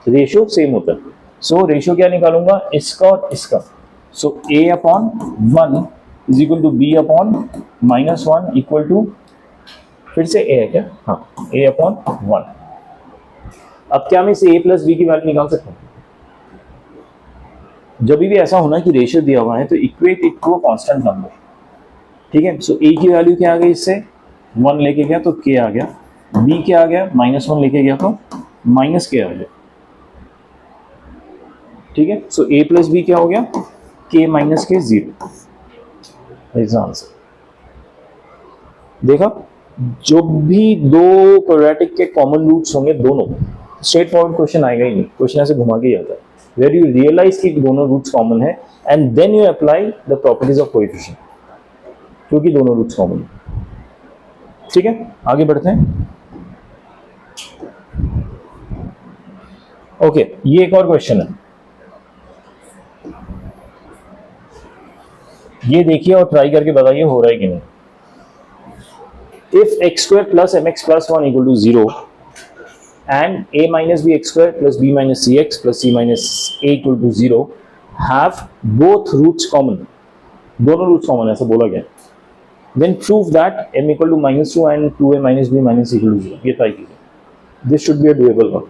रेशियो सेम होता है। सो रेशियो क्या निकालूंगा, इसका और इसका। So a upon 1 is equal to b upon minus 1 equal to, फिर से a है क्या, हाँ, a अपॉन 1। अब क्या मैं इसे a प्लस b की वैल्यू निकाल सकता हूँ? जब भी ऐसा होना कि रेशियो दिया हुआ है तो equate it to a constant number, ठीक है। सो a की वैल्यू क्या आ गई, इससे 1 लेके गया तो k आ गया, b क्या आ गया, -1 लेके गया तो माइनस के आ गया, ठीक है। सो a प्लस बी क्या हो गया, k माइनस के 0, इज आंसर। देखा, जो भी दो क्वाड्रेटिक के कॉमन रूट्स होंगे दोनों, स्ट्रेट फॉरवर्ड क्वेश्चन आएगा ही नहीं, क्वेश्चन ऐसे घुमा के ही आता है, वेर यू रियलाइज कि दोनों रूट्स कॉमन है and then you apply the properties of coefficient, क्योंकि दोनों रूट्स कॉमन है, ठीक है। आगे बढ़ते हैं। ओके, ये एक और क्वेश्चन है, ये देखिए और ट्राई करके बताइए हो रहा है कि नहीं। If x square plus mx plus 1 equal to 0 and a minus bx square plus b minus cx plus c minus a equal to 0 have both roots common, दोनों रूट्स कॉमन है ऐसा बोला गया, then prove that m equal to -2 and 2a minus b minus c equal to 0। ये try कीजिए, this should be a doable one।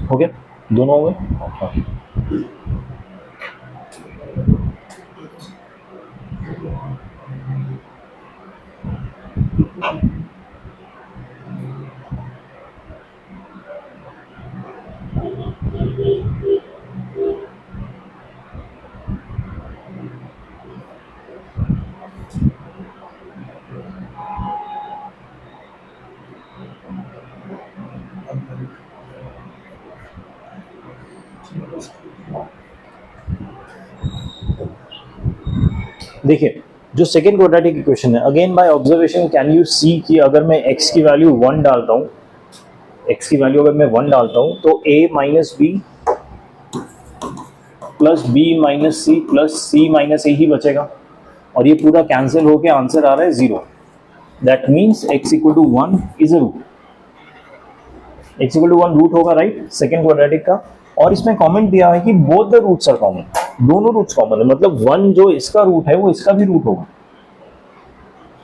हो गया, दोनों हो गए। देखिए, जो सेकेंड क्वाड्रेटिक इक्वेशन है, again by observation can you see कि अगर मैं x की वैल्यू 1 डालता हूँ, x की वैल्यू अगर मैं 1 डालता हूँ तो a minus B plus B minus C plus C minus A ही बचेगा, और ये पूरा कैंसिल होके आंसर आ रहा है 0। That means x equal to 1 is a root, x equal to 1 root होगा, राइट, सेकेंड क्वाड्रेटिक का। और इसमें कमेंट दिया है कि both the roots are common, दोनों रूट्स कॉमन है, मतलब 1 जो इसका रूट है वो इसका भी रूट होगा,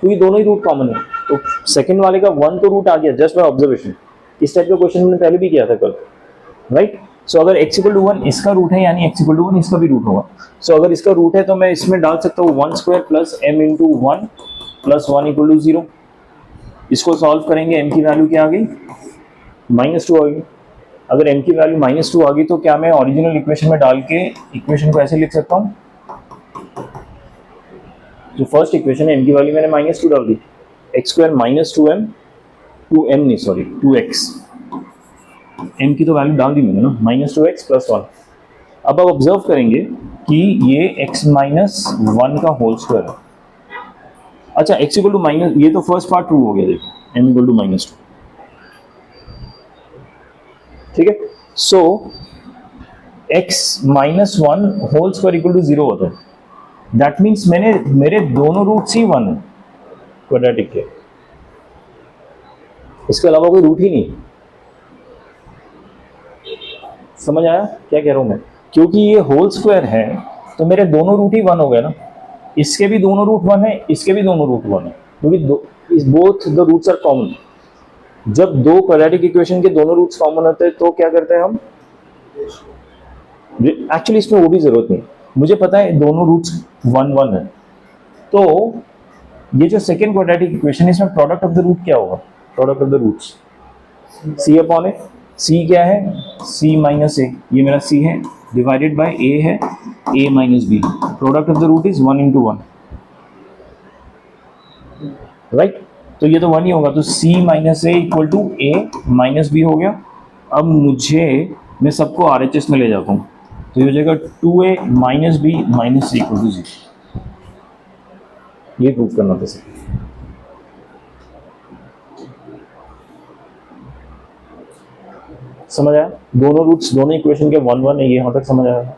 क्योंकि दोनों ही रूट कॉमन है। तो सेकंड वाले का 1 तो रूट आ गया जस्ट बाय ऑब्जर्वेशन। इस टाइप का क्वेश्चन हमने पहले भी किया था कल, राइट। सो अगर x इक्वल टू 1 इसका रूट है यानी x इक्वल टू 1 इसका भी रूट होगा। सो अगर इसका रूट है तो मैं इसमें डाल सकता हूँ 1 square plus m into 1 plus 1 equal to 0। इसको सॉल्व करेंगे, m की वैल्यू क्या आ गई, -2 आ गई। अगर m की वैल्यू -2 आ गई तो क्या मैं ओरिजिनल इक्वेशन में डाल के इक्वेशन को ऐसे लिख सकता हूँ, जो फर्स्ट इक्वेशन है m की वैल्यू मैंने -2 डाल दी, x स्क्वायर -2m 2m नहीं सॉरी 2x m की तो वैल्यू डाल दी मैंने ना, -2x + 1। अब आप ऑब्जर्व करेंगे कि ये x - 1 का होल स्क्वायर है। अच्छा, x = माइनस, ये तो फर्स्ट पार्ट ट्रू हो गया, देखो m = -2, ठीक है। सो x - 1 होल स्क्वायर = 0 होता है। दैट मीन्स मेरे दोनों रूट्स ही 1 है क्वाड्रेटिक के, इसके अलावा कोई रूट ही नहीं। समझ आया क्या कह रहा हूं मैं? क्योंकि ये होल स्क्वायर है तो मेरे दोनों रूट ही 1 हो गए ना। इसके भी दोनों रूट 1 है, इसके भी दोनों रूट 1 है, क्योंकि both the roots are common. जब दो क्वाड्रेटिक इक्वेशन के दोनों रूट्स कॉमन होते हैं तो क्या करते हैं हम? एक्चुअली इसमें वो भी जरूरत नहीं, मुझे पता है दोनों रूट्स 1 1 है। तो ये जो सेकेंड क्वाड्रेटिक इक्वेशन है, इसमें प्रोडक्ट ऑफ द रूट क्या होगा? Product of the roots c/a। c क्या है? c - a, ये मेरा c है, डिवाइडेड बाय a है, a - b। Product of the root is 1 × 1, right? तो ये तो 1 ही होगा, तो c - a = a - b हो गया। अब मैं सबको RHS में ले जाता हूँ, तो ये हो जाएगा 2a - b - c = 0। ये प्रूव करना था सर। समझ आया? दोनों रूट्स दोनों इक्वेशन के 1 1 है, ये यहाँ तक समझ आया।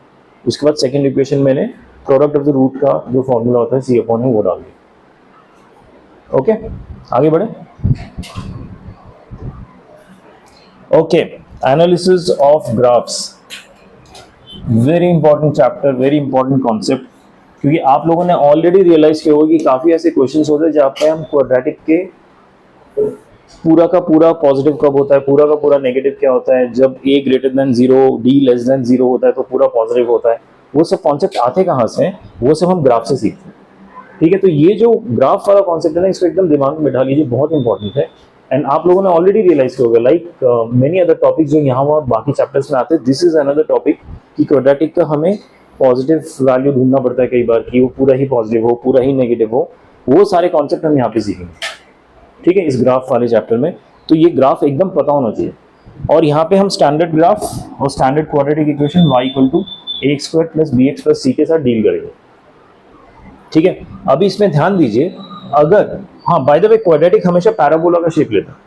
उसके बाद सेकंड इक्वेशन मैंने प्रोडक्ट ऑफ द रूट का जो फॉर्मूला होता है c/a वो डाल दिया। ओके, आगे बढ़े। Okay, analysis of graphs, very important chapter, very important concept, क्योंकि आप लोगों ने ऑलरेडी रियलाइज किया होगा कि काफी ऐसे क्वेश्चंस होते हैं जहाँ पे हम क्वाड्रेटिक के पूरा का पूरा पॉजिटिव कब होता है, पूरा का पूरा नेगेटिव क्या होता है, जब a > 0, d < 0 होता है तो पूरा पॉजिटिव होता है, वो सब कॉन्सेप्ट आते कहाँ से हैं? वो सब हम ग्राफ से सीखते हैं, ठीक है। तो ये जो ग्राफ वाला कॉन्सेप्ट है ना, इसको एकदम दिमाग में बिठा लीजिए, बहुत इंपॉर्टेंट है। एंड आप लोगों ने ऑलरेडी रियलाइज किया होगा, लाइक मेनी अदर टॉपिक्स जो यहाँ वहाँ बाकी चैप्टर्स में आते हैं, दिस इज अनदर टॉपिक कि क्वाड्रेटिक का हमें पॉजिटिव वैल्यू ढूंढना पड़ता है कई बार, कि वो पूरा ही पॉजिटिव हो, पूरा ही नेगेटिव हो। वो सारे कॉन्सेप्ट हम यहाँ पे सीखेंगे, ठीक है, इस ग्राफ वाले चैप्टर में। तो ये ग्राफ एकदम पता होना चाहिए। और यहाँ पे हम स्टैंडर्ड ग्राफ और standard quadratic equation y = ax² + bx + c के साथ डील करेंगे, ठीक है। अभी इसमें ध्यान दीजिए, अगर, हाँ बाय द वे, क्वाड्रेटिक हमेशा पैराबोला का शेप लेता है,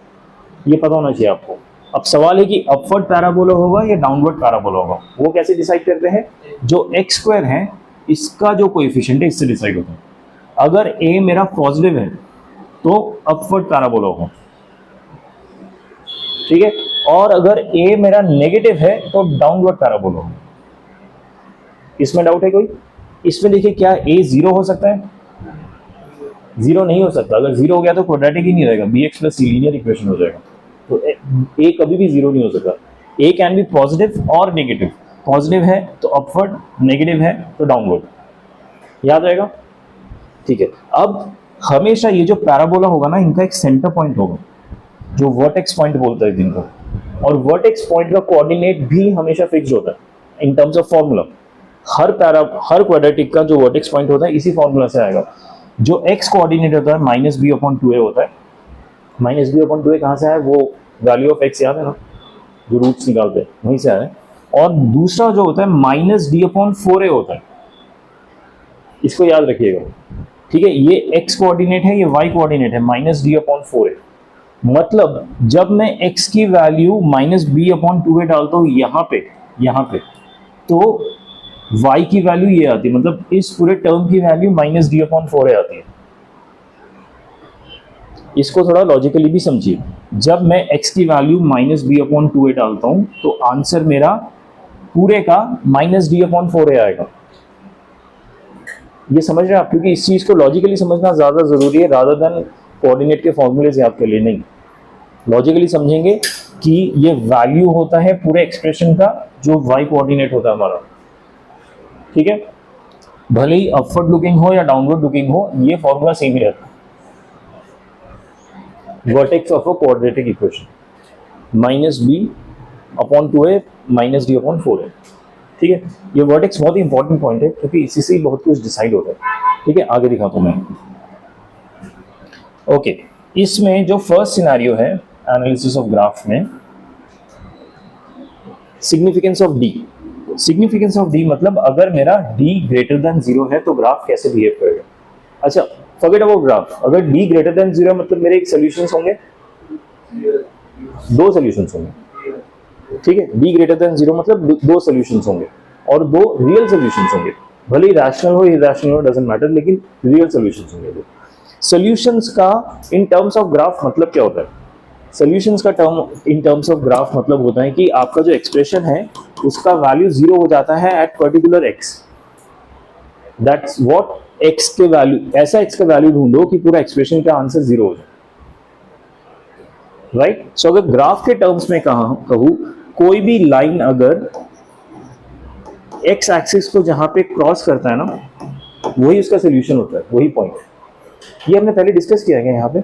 ये पता होना चाहिए आपको। अब सवाल है कि अपवर्ड पैराबोला होगा या डाउनवर्ड पैराबोला होगा। वो कैसे डिसाइड करते हैं? जो x² है इसका जो कोएफिशिएंट है इससे डिसाइड होता है। अगर a मेरा पॉजिटिव है तो अपवर्ड पैराबोला होगा, ठीक है, और अगर a मेरा नेगेटिव है तो डाउनवर्ड पैराबोला होगा। इसमें डाउट है कोई? इसमें देखिए, क्या a 0 हो सकता है? 0 नहीं हो सकता। अगर 0 हो गया तो क्वाड्रेटिक ही नहीं रहेगा, bx + c लीनियर इक्वेशन हो जाएगा। तो a कभी भी 0 नहीं हो सकता। a कैन बी पॉजिटिव और नेगेटिव, पॉजिटिव है तो अपवर्ड, नेगेटिव है तो डाउनवर्ड, याद रहेगा, ठीक है। अब हमेशा ये जो पैराबोला होगा ना, इनका एक सेंटर पॉइंट होगा जो वर्टेक्स पॉइंट बोलता है जिनको, और वर्टेक्स पॉइंट का कोऑर्डिनेट भी हमेशा फिक्स होता है in terms of formula. Her quadratic का जो वर्टेक्स पॉइंट होता है इसी फॉर्मूला से आएगा। जो x कोऑर्डिनेट होता है -b/2a होता है। -b/2a कहाँ से आया? वो वैल्यू ऑफ x याद है ना, जो रूट्स निकालते हैं वहीं से आया है। और दूसरा जो होता है -d/4a होता है, इसको याद रखिएगा, ठीक है। ये x कोऑर्डिनेट है, ये y कोऑर्डिनेट है, -d/4a। मतलब जब मैं x की वैल्यू -b/2a डालता हूँ यहाँ पे, तो y की वैल्यू ये आती है, मतलब इस पूरे टर्म की वैल्यू -d/4a आती है। इसको थोड़ा लॉजिकली भी समझिए। जब मैं x की वैल्यू -b/2a डालता हूँ तो आंसर मेरा पूरे का -d/4a आएगा। ये समझ रहे हैं आप? क्योंकि इस चीज को लॉजिकली समझना ज्यादा जरूरी है रादर देन कोऑर्डिनेट के फॉर्मूले याद कर लिए। नहीं, लॉजिकली समझेंगे कि ये वैल्यू होता है पूरे एक्सप्रेशन का जो y कोऑर्डिनेट होता है हमारा, ठीक है। भले ही अपवर्ड लुकिंग हो या डाउनवर्ड लुकिंग हो, ये फॉर्मूला सेम ही रहता है। Vertex of a quadratic equation -b/2a -d/4a, ठीक है। ये वर्टेक्स बहुत ही इंपॉर्टेंट पॉइंट है क्योंकि इसी से बहुत कुछ डिसाइड होता है, ठीक है। आगे दिखाता हूं मैं। ओके, इसमें जो फर्स्ट सिनेरियो है एनालिसिस ऑफ ग्राफ में, significance of D, significance of D मतलब अगर मेरा डी ग्रेटर देन 0 है तो ग्राफ कैसे बिहेव करेगा। अच्छा फॉरगेट अबाउट ग्राफ, अगर डी ग्रेटर देन 0 मतलब मेरे एक सॉल्यूशंस होंगे, दो सॉल्यूशंस होंगे, ठीक है। डी ग्रेटर देन 0 मतलब दो सॉल्यूशंस होंगे और दो रियल सॉल्यूशंस होंगे, भले ही रैशनल हो इरेशनल हो डजंट मैटर, लेकिन रियल सॉल्यूशंस होंगे। दो सॉल्यूशंस का इन टर्म्स ऑफ ग्राफ मतलब क्या होता है, सॉल्यूशंस का term in terms of graph मतलब होता है कि आपका जो एक्सप्रेशन है उसका वैल्यू 0 हो जाता है at particular x, that's what x के वैल्यू, ऐसा x का वैल्यू ढूंढो कि पूरा एक्सप्रेशन का आंसर 0 हो जाए, राइट। सो अगर ग्राफ के टर्म्स में कहूं कोई भी लाइन अगर x एक्सिस को जहां पे क्रॉस करता है ना वही उसका सोल्यूशन होता है, वही पॉइंट। ये हमने पहले डिस्कस किया है यहाँ पे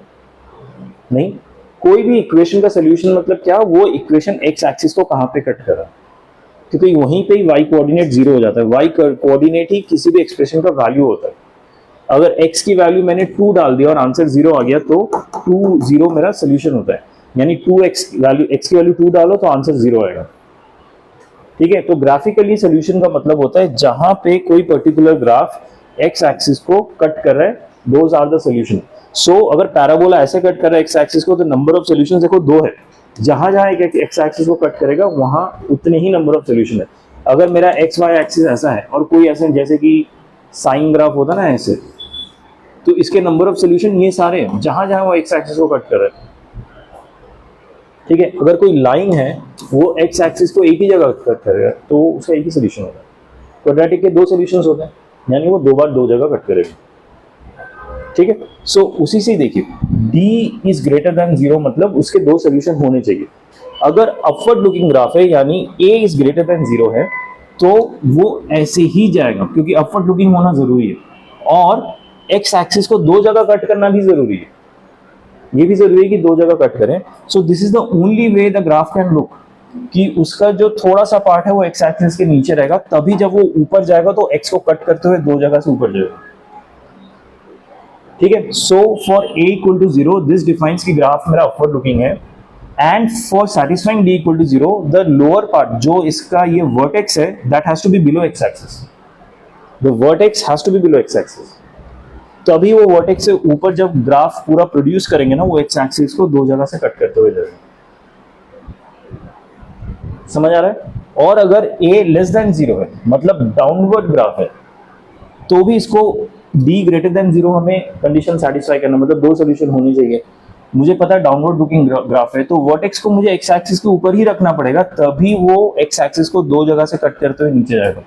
नहीं, कोई भी इक्वेशन का सोल्यूशन मतलब क्या, वो इक्वेशन x एक्सिस को कहां पे कट कर रहा है, क्योंकि वहीं पे ही y कोऑर्डिनेट 0 हो जाता है, y कोऑर्डिनेट ही किसी भी एक्सप्रेशन का वैल्यू होता है। अगर x की वैल्यू मैंने 2 डाल दिया और आंसर 0 आ गया तो 2 0 मेरा सोल्यूशन होता है, यानी 2x वैल्यू, x की वैल्यू 2 डालो तो आंसर 0 आएगा, ठीक है। तो ग्राफिकली सोल्यूशन का मतलब होता है जहां पे कोई पर्टिकुलर ग्राफ x एक्सिस को कट कर रहा है, दोज आर द सोल्यूशन। सो अगर पैराबोला ऐसे कट कर रहा है x एक्सिस को तो नंबर ऑफ सोल्यूशंस देखो 2 है, जहां जहां एक x एक्सिस को कट करेगा वहां उतने ही नंबर ऑफ सोल्यूशन है। अगर मेरा x y एक्सिस ऐसा है और कोई ऐसे जैसे कि साइन ग्राफ होता ना ऐसे, तो इसके नंबर ऑफ सोल्यूशन ये सारे हैं जहां जहां वो x एक्सिस को कट कर रहा है, ठीक है। अगर कोई लाइन है वो x एक्सिस को एक ही जगह कट करेगा तो उसका एक ही सोल्यूशन होगा। क्वाड्रेटिक के दो सोल्यूशंस होते हैं, यानी वो दो बार दो जगह कट करेगा, ठीक है। सो उसी से देखिए d इज ग्रेटर देन 0 मतलब उसके दो सोल्यूशन होने चाहिए। अगर अपवर्ड लुकिंग ग्राफ है यानी a इज ग्रेटर देन 0 है तो वो ऐसे ही जाएगा, क्योंकि अपवर्ड लुकिंग होना जरूरी है और x एक्सिस को दो जगह कट करना भी जरूरी है, ये भी जरूरी है कि दो जगह कट करें। सो this is the only way the graph can look, कि उसका जो थोड़ा सा पार्ट है वो x एक्सिस के नीचे रहेगा, तभी जब वो ऊपर जाएगा तो x को कट करते हुए दो जगह से ऊपर जाएगा, ठीक है। So for a equal to 0 this defines की ग्राफ मेरा अपवर्ड लुकिंग है, and for satisfying d equal to 0 the lower part जो इसका ये वर्टेक्स है that has to be below x axis, the vertex has to be below x axis. तभी वो vertex से ऊपर जब ग्राफ पूरा प्रोड्यूस करेंगे ना वो x एक्सिस को दो जगह से कट करते हुए जाएगा, समझ आ रहा है। और अगर a लेस देन 0 है मतलब डाउनवर्ड ग्राफ है तो भी इसको d ग्रेटर देन 0 हमें कंडीशन सेटिस्फाई करना, मतलब दो सोल्यूशन होने चाहिए। मुझे पता है डाउनवर्ड लुकिंग ग्राफ है तो वर्टेक्स को मुझे x एक्सिस के ऊपर ही रखना पड़ेगा, तभी वो x एक्सिस को दो जगह से कट करते हुए नीचे जाएगा।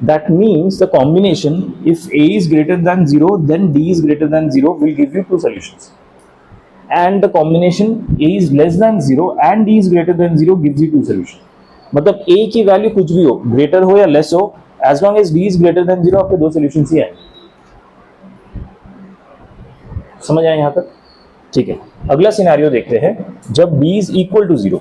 That means the combination if a is greater than 0 then d is greater than 0 will give you two solutions, and the combination a is less than 0 and d is greater than 0 gives you two solutions। मतलब a की value कुछ भी हो, greater हो या less हो, as long as d is greater than 0 आपके दो सॉल्यूशंस ही आएंगे। समझ आए यहां तक, ठीक है। अगला सिनेरियो देखते हैं जब d is equal to 0,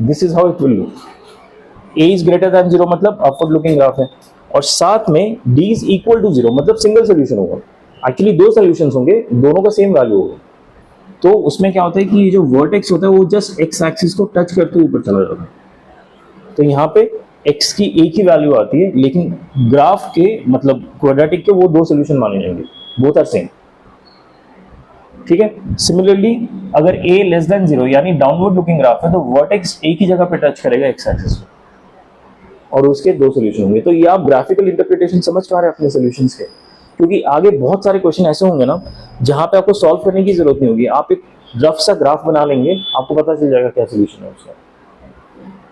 this is how it will look. a is greater than 0 मतलब अपवर्ड लुकिंग ग्राफ है, और साथ में d इज इक्वल टू 0 मतलब सिंगल सोल्यूशन होगा। एक्चुअली दो सोल्यूशंस होंगे, दोनों का सेम वैल्यू होगा। तो उसमें क्या होता है कि ये जो वर्टेक्स होता है वो जस्ट x एक्सिस को टच करते ऊपर चला जाता है, तो यहाँ पे x की एक ही वैल्यू आती है, लेकिन ग्राफ के मतलब क्वाड्रेटिक के वो दो सोल्यूशन माने जाएंगे, बोथ आर सेम, ठीक है। सिमिलरली अगर a लेस देन 0 यानी डाउनवर्ड लुकिंग ग्राफ है तो वर्टेक्स एक ही जगह पे टच करेगा x एक्सिस को और उसके दो सॉल्यूशन होंगे। तो ये आप ग्राफिकल इंटरप्रिटेशन समझ पा रहे हैं अपने सॉल्यूशंस के, क्योंकि आगे बहुत सारे क्वेश्चन ऐसे होंगे ना जहां पे आपको सॉल्व करने की जरूरत नहीं होगी, आप एक रफ सा ग्राफ बना लेंगे, आपको पता चल जाएगा क्या सॉल्यूशन है उसका,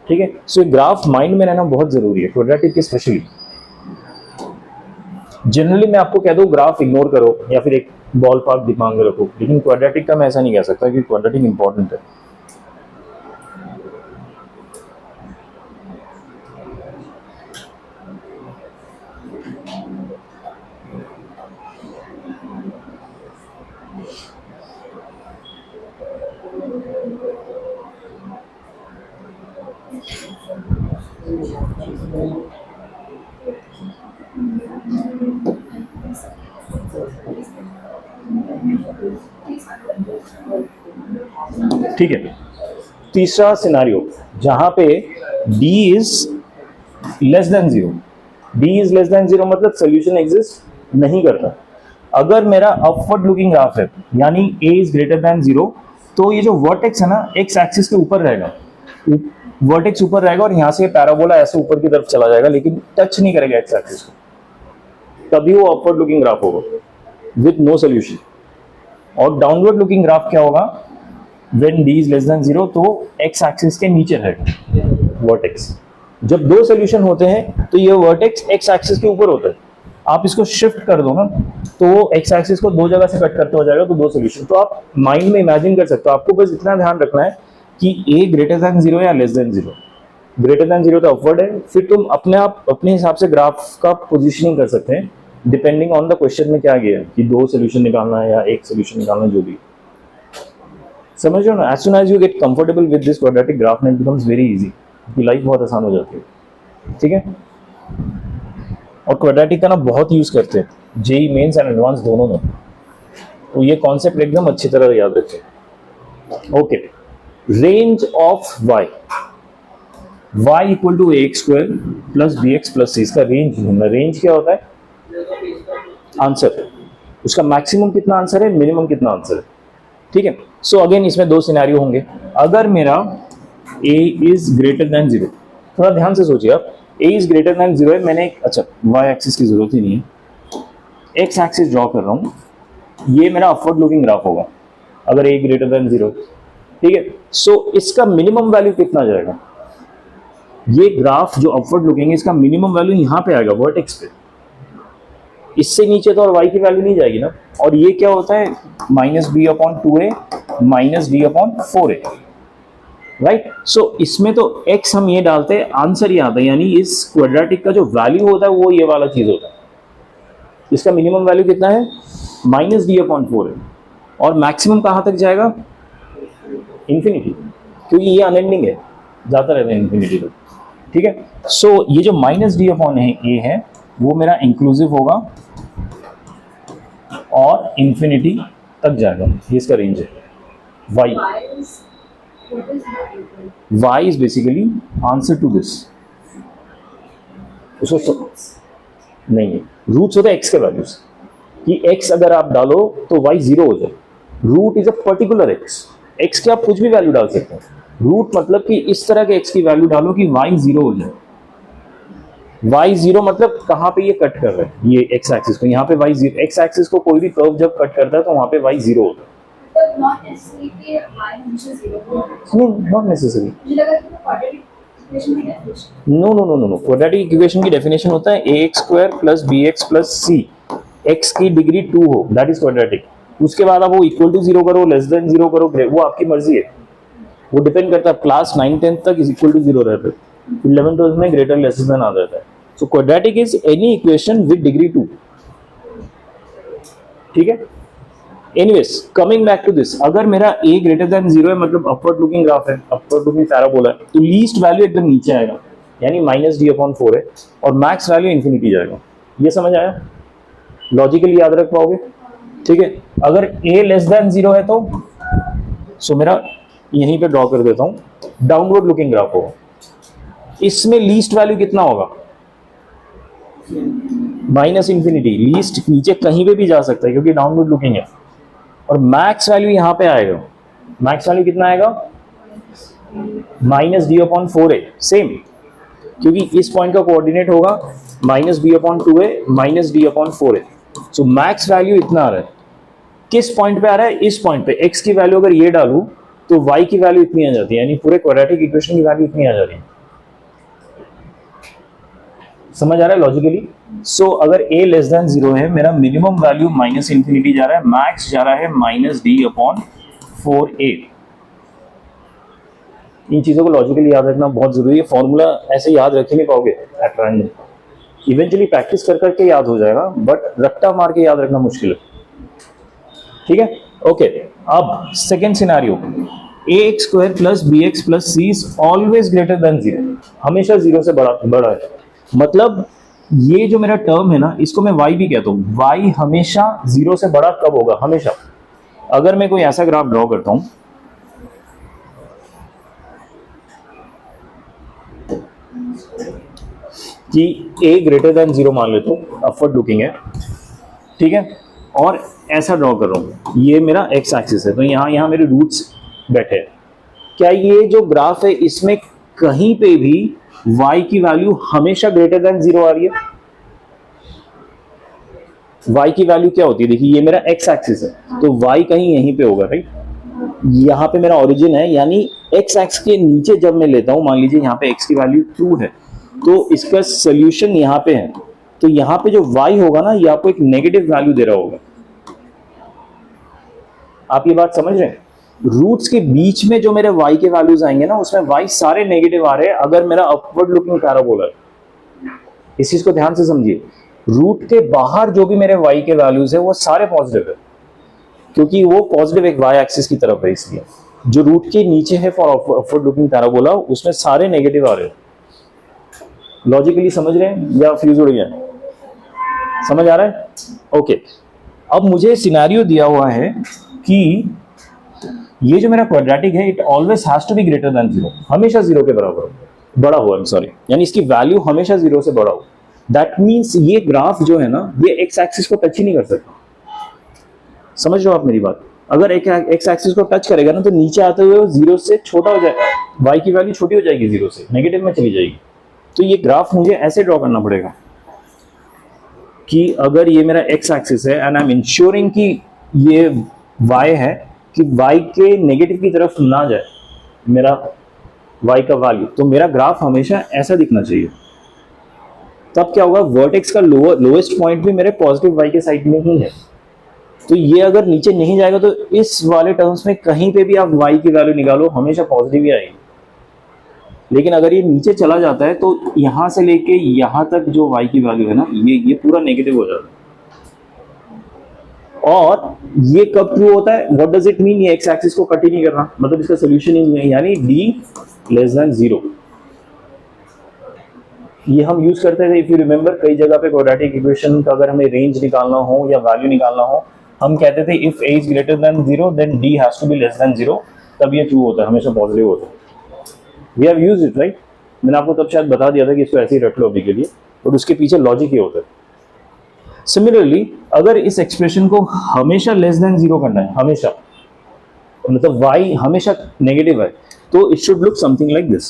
ठीक है। सो ग्राफ माइंड में रहना बहुत जरूरी है, क्वाड्रेटिक के स्पेशली। जनरली मैं आपको कह दूं ग्राफ इग्नोर करो या फिर एक बॉल पार्क दिमाग में रखो, लेकिन क्वाड्रेटिक का मैं ऐसा नहीं कह सकता कि क्वाड्रेटिक इंपॉर्टेंट है। ठीक है। तीसरा सिनारियो जहां पे d is less than 0, d is less than 0 मतलब सोल्यूशन एग्जिस्ट नहीं करता। अगर मेरा अपवर्ड लुकिंग ग्राफ है यानी a इज ग्रेटर देन 0, तो ये जो वर्टेक्स है ना x एक्सिस के ऊपर रहेगा, वर्टेक्स ऊपर रहेगा और यहाँ से पैराबोला ऐसे ऊपर की तरफ चला जाएगा लेकिन टच नहीं करेगा x एक्सिस को, तभी वो अपवर्ड लुकिंग ग्राफ होगा विद नो सोल्यूशन। और डाउनवर्ड लुकिंग ग्राफ क्या होगा, when d is less than 0 तो x एक्सिस के नीचे रहेगा वर्टेक्स। जब दो सोल्यूशन होते हैं तो ये वर्टेक्स x एक्सिस के ऊपर होता है, आप इसको शिफ्ट कर दो ना तो वो x एक्सिस को दो जगह से कट करते हो जाएगा, तो दो सोल्यूशन। तो आप माइंड में इमेजिन कर सकते हो, आपको बस इतना ध्यान रखना है कि a ग्रेटर देन 0 या लेस देन 0। ग्रेटर देन 0 तो अपवर्ड है, फिर तुम अपने हिसाब से ग्राफ का पोजीशनिंग कर सकते हैं डिपेंडिंग ऑन द क्वेश्चन में क्या गया है कि दो सोल्यूशन निकालना है या एक सोल्यूशन निकालना है, जो भी। समझ रहे हो ना? As soon as you get comfortable with this quadratic graph it becomes very easy, आपकी लाइफ बहुत आसान हो जाती है। ठीक है, और क्वाड्रेटिक का ना बहुत यूज करते हैं जेई मेंस एंड एडवांस दोनों में, तो ये कॉन्सेप्ट एकदम अच्छी तरह याद रखें। Okay, range of y equal to ax square plus bx plus c, इसका रेंज ढूंढना। रेंज क्या होता है? आंसर, उसका मैक्सिमम कितना आंसर है, मिनिमम कितना आंसर है। ठीक है, सो अगेन इसमें दो सिनेरियो होंगे। अगर मेरा a इज ग्रेटर देन 0, थोड़ा ध्यान से सोचिए आप, a इज ग्रेटर देन 0 है, मैंने अच्छा y एक्सिस की जरूरत ही नहीं है, x एक्सिस ड्रॉ कर रहा हूं, ये मेरा अपवर्ड लुकिंग ग्राफ होगा अगर a ग्रेटर देन 0। ठीक है, सो इसका मिनिमम वैल्यू कितना जाएगा, ये ग्राफ जो अपवर्ड लुकिंग है इसका मिनिमम वैल्यू यहाँ पे आएगा वर्टेक्स पे, इससे नीचे तो और y की वैल्यू नहीं जाएगी ना। और ये क्या होता है, -b/2a माइनस d/4a, राइट। सो इसमें तो x हम ये डालते हैं, आंसर ये आता है, यानी इस क्वाड्रेटिक का जो वैल्यू होता है वो ये वाला चीज होता है। इसका मिनिमम वैल्यू कितना है, -d/4 है, और मैक्सिमम कहाँ तक जाएगा, इंफिनिटी, क्योंकि ये अनएंडिंग है, जाता रहता है इंफिनिटी तक। ठीक है, सो ये जो -d/a है वो मेरा इंक्लूसिव होगा और इंफिनिटी तक जाएगा, ये इसका रेंज है। y is basically answer to this. उसको नहीं है, रूट्स होता है x के वैल्यूज, कि x अगर आप डालो तो y 0 हो जाए। Root is a particular x के आप कुछ भी वैल्यू डाल सकते हैं। रूट मतलब कि इस तरह के x की वैल्यू डालो कि y 0 हो जाए। y 0 मतलब कहाँ पे ये कट कर रहा है, ये x एक्सिस को, यहाँ पे y 0, x एक्सिस को कोई भी कर्व जब कट करता है तो वहाँ पे y 0 होता है। Not necessarily कि y हमेशा 0 हो। नहीं, नॉट नेसेसरी। मुझे लगा कि क्वाड्रेटिक इक्वेशन की डेफिनेशन। नो, क्वाड्रेटिक इक्वेशन की डेफिनेशन होता है ax square plus bx plus c, x की डिग्री 2 हो, दैट इज क्वाड्रेटिक। उसके बाद आप वो इक्वल टू 0 करो, लेस देन 0 करो, वो आपकी मर्जी है, वो डिपेंड करता है। क्लास 9-10 तक इज इक्वल टू 0 रहता है, 11-12 में ग्रेटर लेस देन आ जाता है। So quadratic is any equation with degree 2। ठीक है, anyways coming back to this, अगर मेरा a ग्रेटर देन 0 है मतलब अपवर्ड लुकिंग ग्राफ है, अपवर्ड लुकिंग पैराबोला है, तो लीस्ट वैल्यू एकदम नीचे आएगा, यानी -d/4 है, और मैक्स वैल्यू इंफिनिटी जाएगा। ये समझ आया, लॉजिकली याद रख पाओगे। ठीक है, अगर a लेस देन 0 है तो सो मेरा यहीं पे ड्रॉ कर देता हूं, डाउनवर्ड लुकिंग ग्राफ होगा। इसमें लीस्ट वैल्यू कितना होगा, -इंफिनिटी, लीस्ट नीचे कहीं पे भी जा सकता है क्योंकि डाउनवर्ड लुकिंग है। और मैक्स वैल्यू यहां पे आएगा, मैक्स वैल्यू कितना आएगा, -d/4a, सेम, क्योंकि इस पॉइंट का कोऑर्डिनेट होगा -b/2a माइनस d/4a। सो मैक्स वैल्यू इतना आ रहा है, किस पॉइंट पे आ रहा है, इस पॉइंट पे। x की वैल्यू अगर ये डालूं तो y की वैल्यू इतनी आ जाती है, यानी पूरे क्वाड्रेटिक इक्वेशन की वैल्यू इतनी आ जा रही है। समझ आ रहा है लॉजिकली। सो अगर a लेस देन 0 है, मेरा मिनिमम वैल्यू -इंफिनिटी जा रहा है, मैक्स जा रहा है -d/4a। इन चीजों को लॉजिकली याद रखना बहुत जरूरी है, फॉर्मूला ऐसे याद रख ही नहीं पाओगे एट रैंडम, इवेंचुअली प्रैक्टिस कर करके याद हो जाएगा, बट रट्टा मार के याद रखना मुश्किल है। ठीक है, ओके। अब second scenario, ax square plus bx plus c is always greater than 0, हमेशा 0 से बड़ा है। मतलब ये जो मेरा टर्म है ना, इसको मैं y भी कहता हूँ, y हमेशा 0 से बड़ा कब होगा, हमेशा। अगर मैं कोई ऐसा ग्राफ ड्रॉ करता हूँ कि a ग्रेटर देन 0 मान लेता हूँ, अपवर्ड लुकिंग है, ठीक है, और ऐसा ड्रॉ कर रहा हूँ, ये मेरा x एक्सिस है, तो यहाँ मेरे रूट्स बैठे हैं। क्या ये जो ग्राफ है इसमें कहीं पे भी y की वैल्यू हमेशा ग्रेटर देन 0 आ रही है? y की वैल्यू क्या होती है? देखिए ये मेरा x एक्सिस है, तो y कहीं यहीं पे होगा, राइट? यहाँ पे मेरा ओरिजिन है, यानी x एक्स के नीचे जब मैं लेता हूँ, मान लीजिए यहाँ पे x की वैल्यू 2 है, तो इसका सोल्यूशन यहाँ पे है, तो यहाँ पे जो y होगा ना, ये आपको एक नेगेटिव वैल्यू दे रहा होगा। आप ये बात समझ रहे हैं? रूट्स के बीच में जो मेरे y के वैल्यूज आएंगे ना, उसमें y सारे नेगेटिव आ रहे हैं अगर मेरा अपवर्ड लुकिंग पैराबोला है। इस चीज को ध्यान से समझिए। रूट के बाहर जो भी मेरे y के वैल्यूज है वो सारे पॉजिटिव है, क्योंकि वो पॉजिटिव एक y एक्सिस की तरफ है, इसलिए जो रूट के नीचे है फॉर अपवर्ड लुकिंग पैराबोला उसमें सारे नेगेटिव आ रहे हैं। लॉजिकली समझ रहे हैं या फ्यूज उड़ गया? समझ आ रहा है? ओके। अब मुझे सिनेरियो दिया हुआ है कि ये जो मेरा क्वाड्रेटिक है, it always has to be greater than 0, हमेशा 0 के बराबर बड़ा हो, सॉरी, यानी इसकी वैल्यू हमेशा 0 से बड़ा हो। दैट मीन्स ये ग्राफ जो है ना, ये एक्स एक्सिस को टच ही नहीं कर सकता। समझ रहे हो आप मेरी बात? अगर एक एक्स एक्सिस को टच करेगा ना, तो नीचे आते हुए 0 से छोटा हो जाएगा, y की वैल्यू छोटी हो जाएगी, 0 से नेगेटिव में चली जाएगी। तो ये ग्राफ मुझे ऐसे ड्रॉ करना पड़ेगा कि अगर ये मेरा एक्स एक्सिस है एंड आई एम इंश्योरिंग कि ये y है, कि y के नेगेटिव की तरफ ना जाए मेरा y का वैल्यू, तो मेरा ग्राफ हमेशा ऐसा दिखना चाहिए। तब क्या होगा, वर्टेक्स का लोएस्ट पॉइंट भी मेरे पॉजिटिव y के साइड में ही है, तो ये अगर नीचे नहीं जाएगा तो इस वाले टर्म्स में कहीं पे भी आप y की वैल्यू निकालो हमेशा पॉजिटिव ही आएगी। लेकिन अगर ये नीचे चला जाता है तो यहां से लेके यहां तक जो y की वैल्यू है ना, ये पूरा नेगेटिव हो जाता है। और ये कब ट्रू होता है? What does it mean? ये एक्स एक्सिस को कट ही नहीं कर रहा, मतलब इसका सोल्यूशन ही नहीं है, यानी d लेस देन 0। ये हम यूज करते थे, इफ यू रिमेंबर, कई जगह पे क्वाड्रेटिक इक्वेशन का अगर हमें रेंज निकालना हो या वैल्यू निकालना हो, हम कहते थे if a is greater than 0 then d has to be less than 0, तब ये ट्रू होता है, हमेशा पॉजिटिव होता है। We have used it, right? मैंने आपको तब शायद बता दिया था कि इसको ऐसे ही रख लो अभी के लिए, और उसके पीछे लॉजिक ये होता है। सिमिलरली अगर इस एक्सप्रेशन को हमेशा लेस देन 0 करना है, हमेशा, मतलब y हमेशा नेगेटिव है, तो it should look something like this,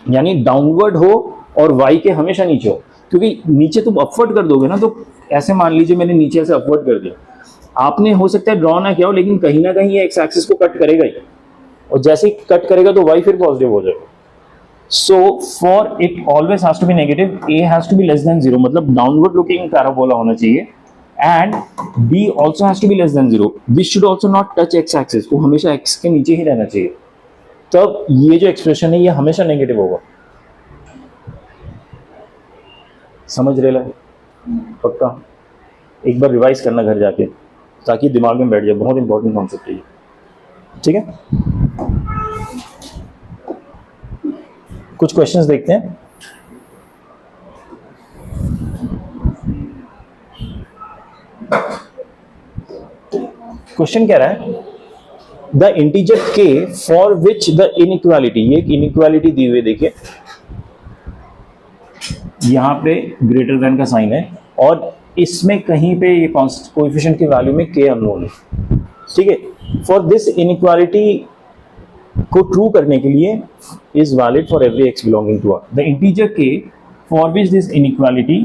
यानी डाउनवर्ड हो और y के हमेशा नीचे हो, क्योंकि नीचे तुम अपवर्ड कर दोगे ना, तो ऐसे मान लीजिए मैंने नीचे से अपवर्ड कर दिया, आपने हो सकता है ड्रॉ ना किया हो, लेकिन कहीं ना कहीं ये एक्स एक्सिस को कट करेगा ही, और जैसे ही कट करेगा तो y फिर पॉजिटिव हो जाएगा। So for it always has to be negative, a has to be less than 0, मतलब downward looking parabola होना चाहिए, and b also has to be less than 0. This should also not touch x axis, वो हमेशा x के नीचे ही रहना चाहिए, तब ये जो एक्सप्रेशन है ये हमेशा नेगेटिव होगा। समझ रहे ला? पक्का? एक बार रिवाइज करना घर जाके, ताकि दिमाग में बैठ जाए, बहुत इंपॉर्टेंट कॉन्सेप्ट है ये, ठीक है? कुछ क्वेश्चंस देखते हैं। क्वेश्चन कह रहा है the integer k for which the inequality, ये एक इनइक्वालिटी दी हुई, देखिए यहां पे ग्रेटर देन का साइन है और इसमें कहीं पे ये कोएफिशिएंट की वैल्यू में k अननोन है, ठीक है? फॉर दिस इनइक्वालिटी को ट्रू करने के लिए is valid for every x belonging to R. The integer k for which this inequality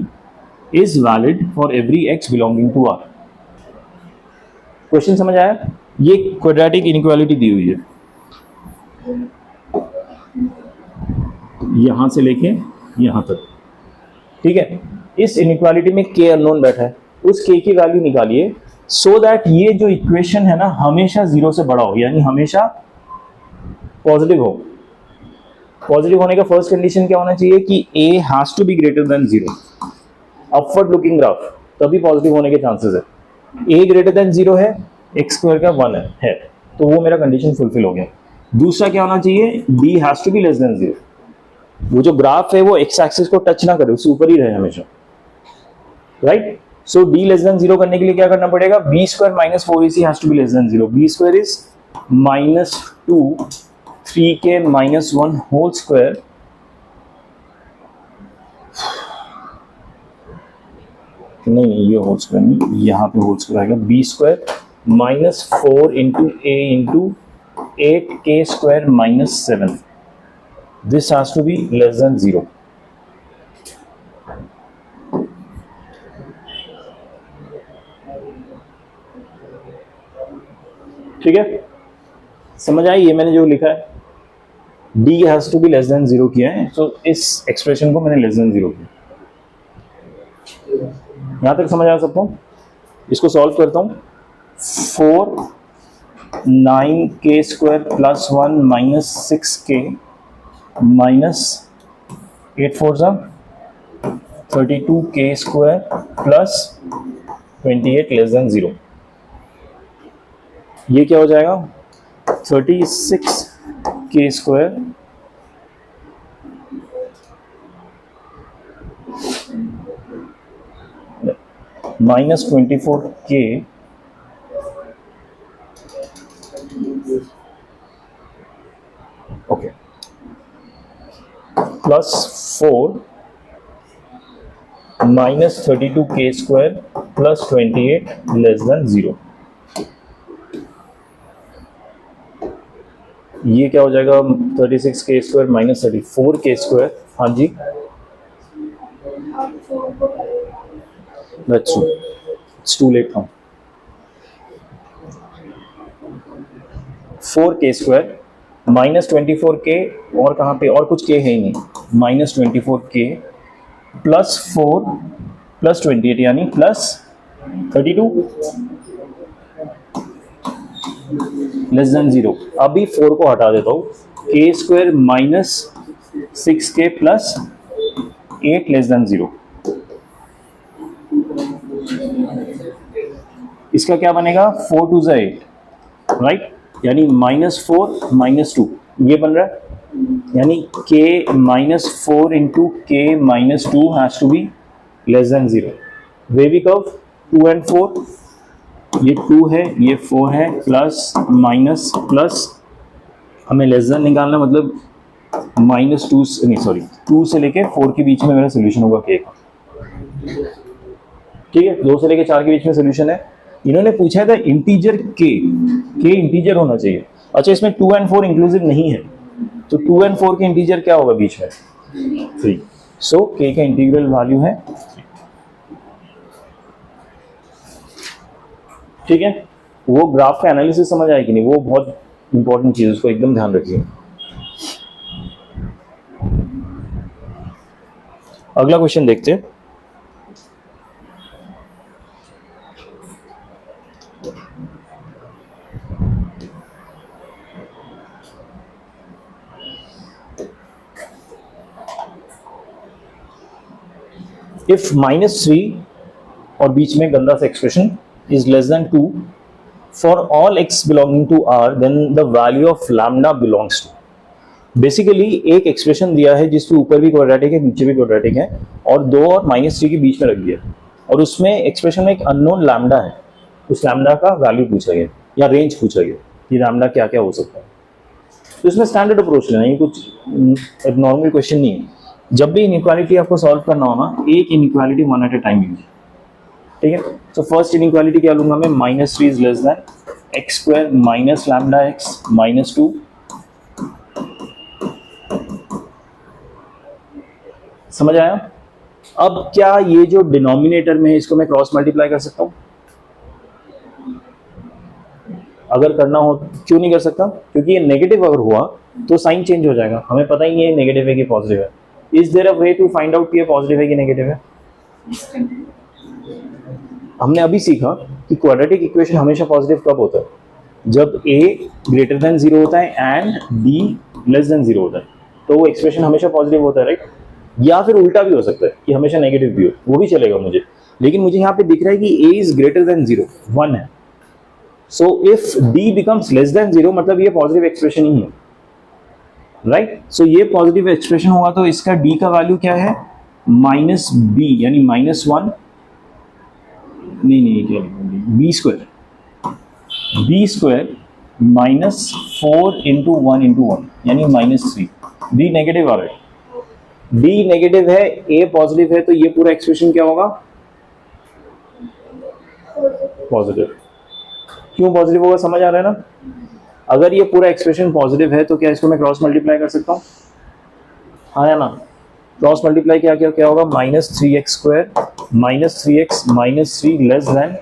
is valid for every x belonging to R. Question समझ आया? ये क्वाड्रेटिक इनइक्वालिटी दी हुई है, यहां से लेके यहां तक, ठीक है? इस इनइक्वालिटी में k अननोन बैठा है, उस k की वैल्यू निकालिए सो दैट ये जो इक्वेशन है ना हमेशा 0 से बड़ा हो, यानी हमेशा पॉजिटिव हो। पॉजिटिव होने का फर्स्ट कंडीशन क्या होना चाहिए कि a has to be greater than 0, upward looking graph, तभी पॉजिटिव होने के चांसेस है। a ग्रेटर देन 0 है, x स्क्वायर का 1 है, तो वो मेरा कंडीशन फुलफिल हो गया। दूसरा क्या होना चाहिए, b has to be less than 0, वो जो ग्राफ है वो x एक्सिस को टच ना करे, उससे ऊपर ही रहे हमेशा, right? So d less than 0 करने के लिए क्या करना पड़ेगा, b square minus 4ac has to be less than 0, b square is -2 3k -1 whole square नहीं, ये होल स्क्वायर नहीं, यहाँ पे होल स्क्वायर आएगा b square minus 4 into a into 8k square minus 7. This has to be less than 0. ठीक है, समझ आई? ये मैंने जो लिखा है d has to be less than 0 किया है, तो इस एक्सप्रेशन को मैंने लेस देन 0 किया. यहां तक समझ आ सकता हूं? इसको सॉल्व करता हूं. 4 9k square plus 1 minus 6k minus 8 4 32k square plus 28 less than 0. ये क्या हो जाएगा? 36k square minus 24k okay plus 4 minus 32k square plus 28 less than 0. ये क्या हो जाएगा? 36k square minus 34k square. हाँ जी, that's true. It's too late now. 4k square minus 24k और कहाँ पे और कुछ k है ही नहीं, माइनस 24k प्लस 4 प्लस 28 यानी प्लस 32 लेस देन 0. अभी 4 को हटा देता हूँ. k square minus 6k plus 8 less than 0. इसका क्या बनेगा? 4 2 8, राइट? यानी माइनस 4 माइनस 2 ये बन रहा है. यानी k minus 4 into k minus 2 has to be less than 0. Wavy curve 2 and 4, ये 2 है, ये 4 है, प्लस माइनस प्लस, हमें लेस देन निकालना, मतलब माइनस 2 नहीं सॉरी 2 से लेके 4 के बीच में मेरा सोल्यूशन होगा k का. ठीक है, 2 से लेके 4 के बीच में सोल्यूशन है. इन्होंने पूछा था इंटीजर k इंटीजर होना चाहिए. अच्छा, इसमें 2 and 4 इंक्लूसिव नहीं है, तो 2 and 4 के इंटीजर क्या होगा बीच में? 3. सो k का इंटीग्रल वैल्यू है 3. ठीक है, वो ग्राफ का एनालिसिस समझ आए कि नहीं? वो बहुत इंपॉर्टेंट चीज, उसको एकदम ध्यान रखिए. अगला क्वेश्चन देखते हैं. इफ -3 और बीच में गंदा सा expression is less than 2 for all x belonging to R, then the value of lambda belongs to. Basically एक एक्सप्रेशन दिया है जिसके ऊपर भी क्वाड्रेटिक है नीचे भी क्वाड्रेटिक है, और 2 और -3 के बीच में रख दिया, और उसमें एक्सप्रेशन में एक अननोन लैम्डा है. उस लैम्डा का वैल्यू पूछा गया या रेंज पूछा गया कि लैम्डा क्या क्या हो सकता है. तो इसमें स्टैंडर्ड अप्रोच लेना, ये कुछ नॉर्मल क्वेश्चन नहीं है. जब भी इनइक्वालिटी आपको सॉल्व करना हो ना, एक inequality one at a time use. ठीक है, तो फर्स्ट इनइक्वालिटी क्या लूंगा मैं? -3 is less than x square minus lambda x minus 2. समझ आया? अब क्या ये जो डिनोमिनेटर में है इसको मैं क्रॉस मल्टीप्लाई कर सकता हूं? अगर करना हो, क्यों नहीं कर सकता? क्योंकि ये नेगेटिव अगर हुआ तो साइन चेंज हो जाएगा. हमें पता ही नहीं है नेगेटिव है कि पॉजिटिव है. Is there a way to find out कि ये पॉजिटिव है कि नेगेटिव है? हमने अभी सीखा कि क्वाड्रेटिक इक्वेशन हमेशा पॉजिटिव कब होता है? जब a ग्रेटर देन 0 होता है एंड b लेस देन 0 होता है, तो वो एक्सप्रेशन हमेशा पॉजिटिव होता है, राइट? या फिर उल्टा भी हो सकता है कि हमेशा नेगेटिव भी हो, वो भी चलेगा मुझे. लेकिन मुझे यहाँ पे दिख रहा है कि a इज ग्रेटर देन 0 1 है. So if d becomes less than 0 मतलब ये पॉजिटिव एक्सप्रेशन ही है, राइट? सो ये पॉजिटिव एक्सप्रेशन होगा तो इसका d का वैल्यू क्या है? -b यानी -1 नहीं क्या b square minus 4 into 1 into 1 यानी -3. डी नेगेटिव आ रहा है, डी नेगेटिव है, ए पॉजिटिव है, तो ये पूरा एक्सप्रेशन क्या होगा? पॉजिटिव। क्यों पॉजिटिव होगा समझ आ रहा है ना? अगर ये पूरा एक्सप्रेशन पॉजिटिव है तो क्या इसको मैं क्रॉस मल्टीप्लाई कर सकता हूँ? हाँ या ना? क्रॉस मल्टीप्लाई क्या होगा? -3x² -3x -3 less than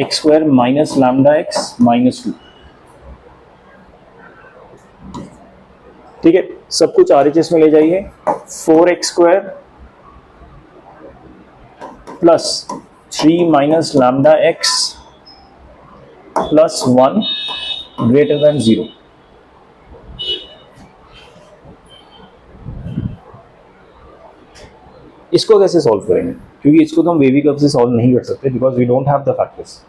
x² minus lambda x -2। ठीक है, सब कुछ RHS में ले जाइए। 4x² plus 3 minus lambda x plus 1 greater than 0। इसको कैसे सॉल्व करेंगे? क्योंकि इसको तो हम वेवी कर्व से सॉल्व नहीं कर सकते because we don't have the factors.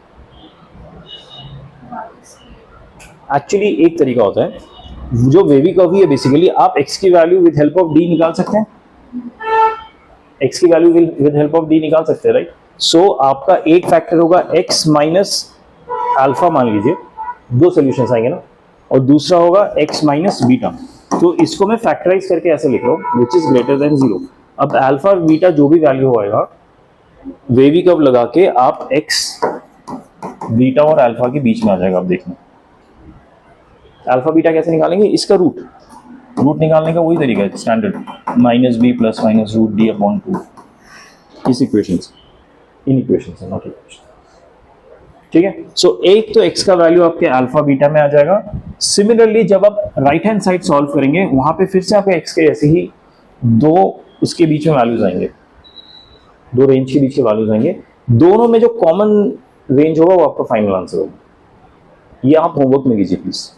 Actually एक तरीका होता है, जो वेवी कर्व ही है बेसिकली, आप x की value with help of d निकाल सकते हैं। x की value with help of d निकाल सकते हैं, राइट? सो आपका एक फैक्टर होगा x माइनस अल्फा, मान लीजिए 2 सॉल्यूशंस आएंगे ना, और दूसरा होगा x माइनस बीटा। तो इसको मैं फैक्टराइज करके ऐसे लिख रहा हूँ विच इज ग्रेटर देन 0। अब अल्फा बीटा जो भी वैल्यू होएगा, वेवी कर्व लगा के आप x बीटा और अल्फा के बीच में आ जाएगा। आप देखना अल्फा बीटा कैसे निकालेंगे, इसका रूट निकालने का वही तरीका है standard, -b plus minus root d upon 2। इस इक्वेशंस, इन इक्वेशंस है, नॉट इक्वेशन। ठीक है, सो एक तो x का वैल्यू आपके अल्फा बीटा में आ जाएगा। सिमिलरली जब आप राइट हैंड साइड सॉल्व करेंगे, वहां पे फिर से आपके x के ऐसे ही 2 उसके बीच में वैल्यूज आएंगे, 2 रेंज के बीच के वैल्यूज आएंगे। दोनों में जो कॉमन रेंज होगा वो आपका फाइनल आंसर होगा। ये आप होमवर्क में कीजिए प्लीज।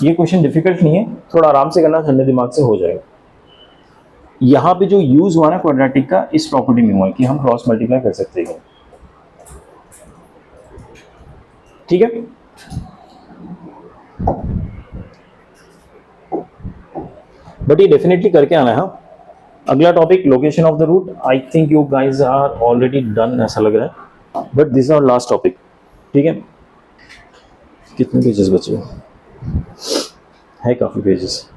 ये क्वेश्चन डिफिकल्ट नहीं है, थोड़ा आराम से करना, ठंडे दिमाग से हो जाएगा। यहां पे जो यूज हुआ ना क्वाड्रेटिक का, इस प्रॉपर्टी में हुआ है कि हम क्रॉस मल्टीप्लाई कर सकते हैं। ठीक है, बट ये डेफिनेटली करके आना है। हाँ, अगला topic location of the root. I think you guys are already done, ऐसा लग रहा है, but this is our last topic. ठीक है, कितने पेजेस बचे है? काफी पेजेस।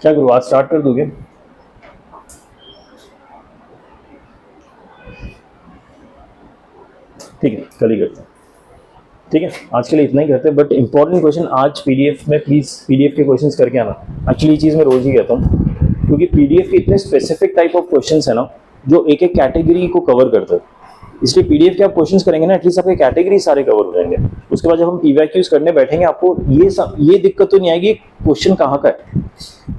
क्या करूँ, आज स्टार्ट कर दोगे? ठीक है, कल ही करते हैं। ठीक है, आज के लिए इतना ही करते हैं, बट इंपॉर्टेंट क्वेश्चन आज पीडीएफ में प्लीज पीडीएफ के क्वेश्चंस करके आना। एक्चुअली ये चीज़ मैं रोज ही कहता हूँ, क्योंकि पीडीएफ के इतने स्पेसिफिक टाइप ऑफ क्वेश्चंस है ना, जो एक एक कैटेगरी को कवर करते हैं। इसलिए पीडीएफ के आप क्वेश्चंस करेंगे ना, एटलीस्ट आपके कैटेगरी सारे कवर हो जाएंगे। उसके बाद जब हम पीवाईक्यूज करने बैठेंगे, आपको ये दिक्कत तो नहीं आएगी क्वेश्चन कहाँ का है,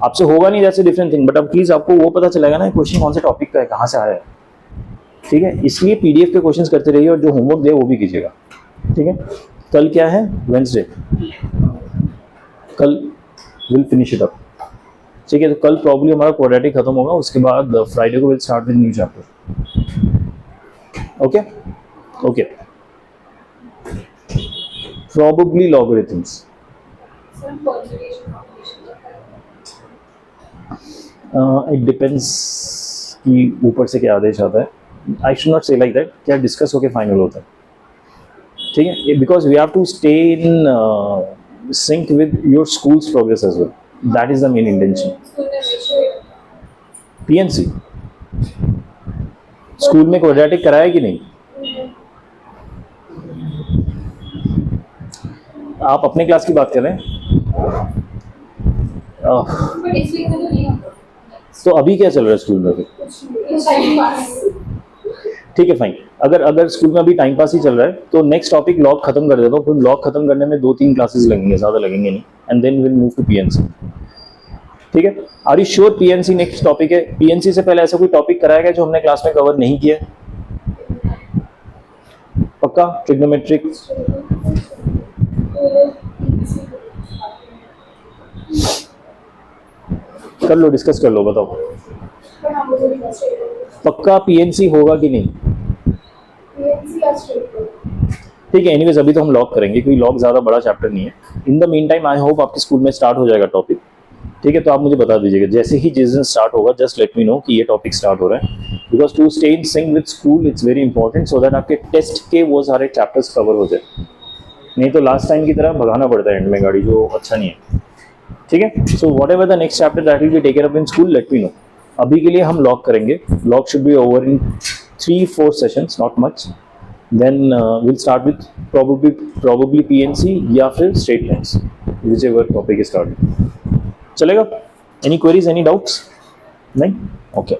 आपसे होगा नहीं जैसे डिफरेंट थिंग, बट अब प्लीज आपको वो पता चलेगा ना क्वेश्चन कौन से टॉपिक का है, कहाँ से आया है। ठीक है, इसलिए पीडीएफ के क्वेश्चंस करते रहिए और जो होमवर्क दे वो भी कीजिएगा। ठीक है, कल क्या है? वेडनेसडे। कल विल फिनिश इट अप। ठीक है, तो कल प्रॉब्ली हमारा क्वाड्रेटिक खत्म होगा, उसके बाद फ्राइडे को will start with new chapter. Okay okay, probably logarithms. It depends कि ऊपर से क्या आदेश आता है। I should not say like that, क्या डिस्कस होके फाइनल होता है। ठीक है, because we have to stay in sync with your schools progress as well, that is the main intention. PNC school में क्वाड्रेटिक कराया कि नहीं? आप अपने क्लास की बात कर रहे हैं? तो अभी क्या चल रहा है स्कूल में? ठीक है फाइन, अगर स्कूल में अभी टाइम पास ही चल रहा है तो नेक्स्ट टॉपिक लॉग खत्म कर देता हूँ। फिर लॉग खत्म करने में 2-3 क्लासेस लगेंगे, ज़्यादा लगेंगे नहीं, and then will move to PNC. ठीक है, are you sure PNC next topic है? पीएनसी से पहले ऐसा कोई टॉपिक कराया गया जो हमने क्लास में कवर नहीं किया? पक्का? ट्रिग्नोमेट्रिक कर लो, डिस्कस कर लो, बताओ पक्का पीएनसी होगा कि नहीं? ठीक है, एनीवेज अभी तो हम लॉग करेंगे क्योंकि लॉग ज़्यादा बड़ा चैप्टर नहीं है। In the mean time I hope आपके स्कूल में स्टार्ट हो जाएगा टॉपिक। ठीक है, तो आप मुझे बता दीजिएगा जैसे ही जिस दिन स्टार्ट होगा, जस्ट लेट मी नो कि ये टॉपिक स्टार्ट हो रहा है, because to stay in sync with school it's very important, so that आपके टेस्ट के वो सारे चैप्टर्स कवर हो जाए। नहीं तो लास्ट टाइम की तरह भगाना पड़ता है एंड में गाड़ी, जो अच्छा नहीं है। ठीक है, so what ever the next chapter that will be taken up in school, let me know. अभी के लिए हम लॉग करेंगे, log should be over in 3-4 sessions, not much. Then we'll start with probably PNC या फिर straight lines, whichever topic is started. चलेगा? Any queries, any doubts? नहीं? Okay.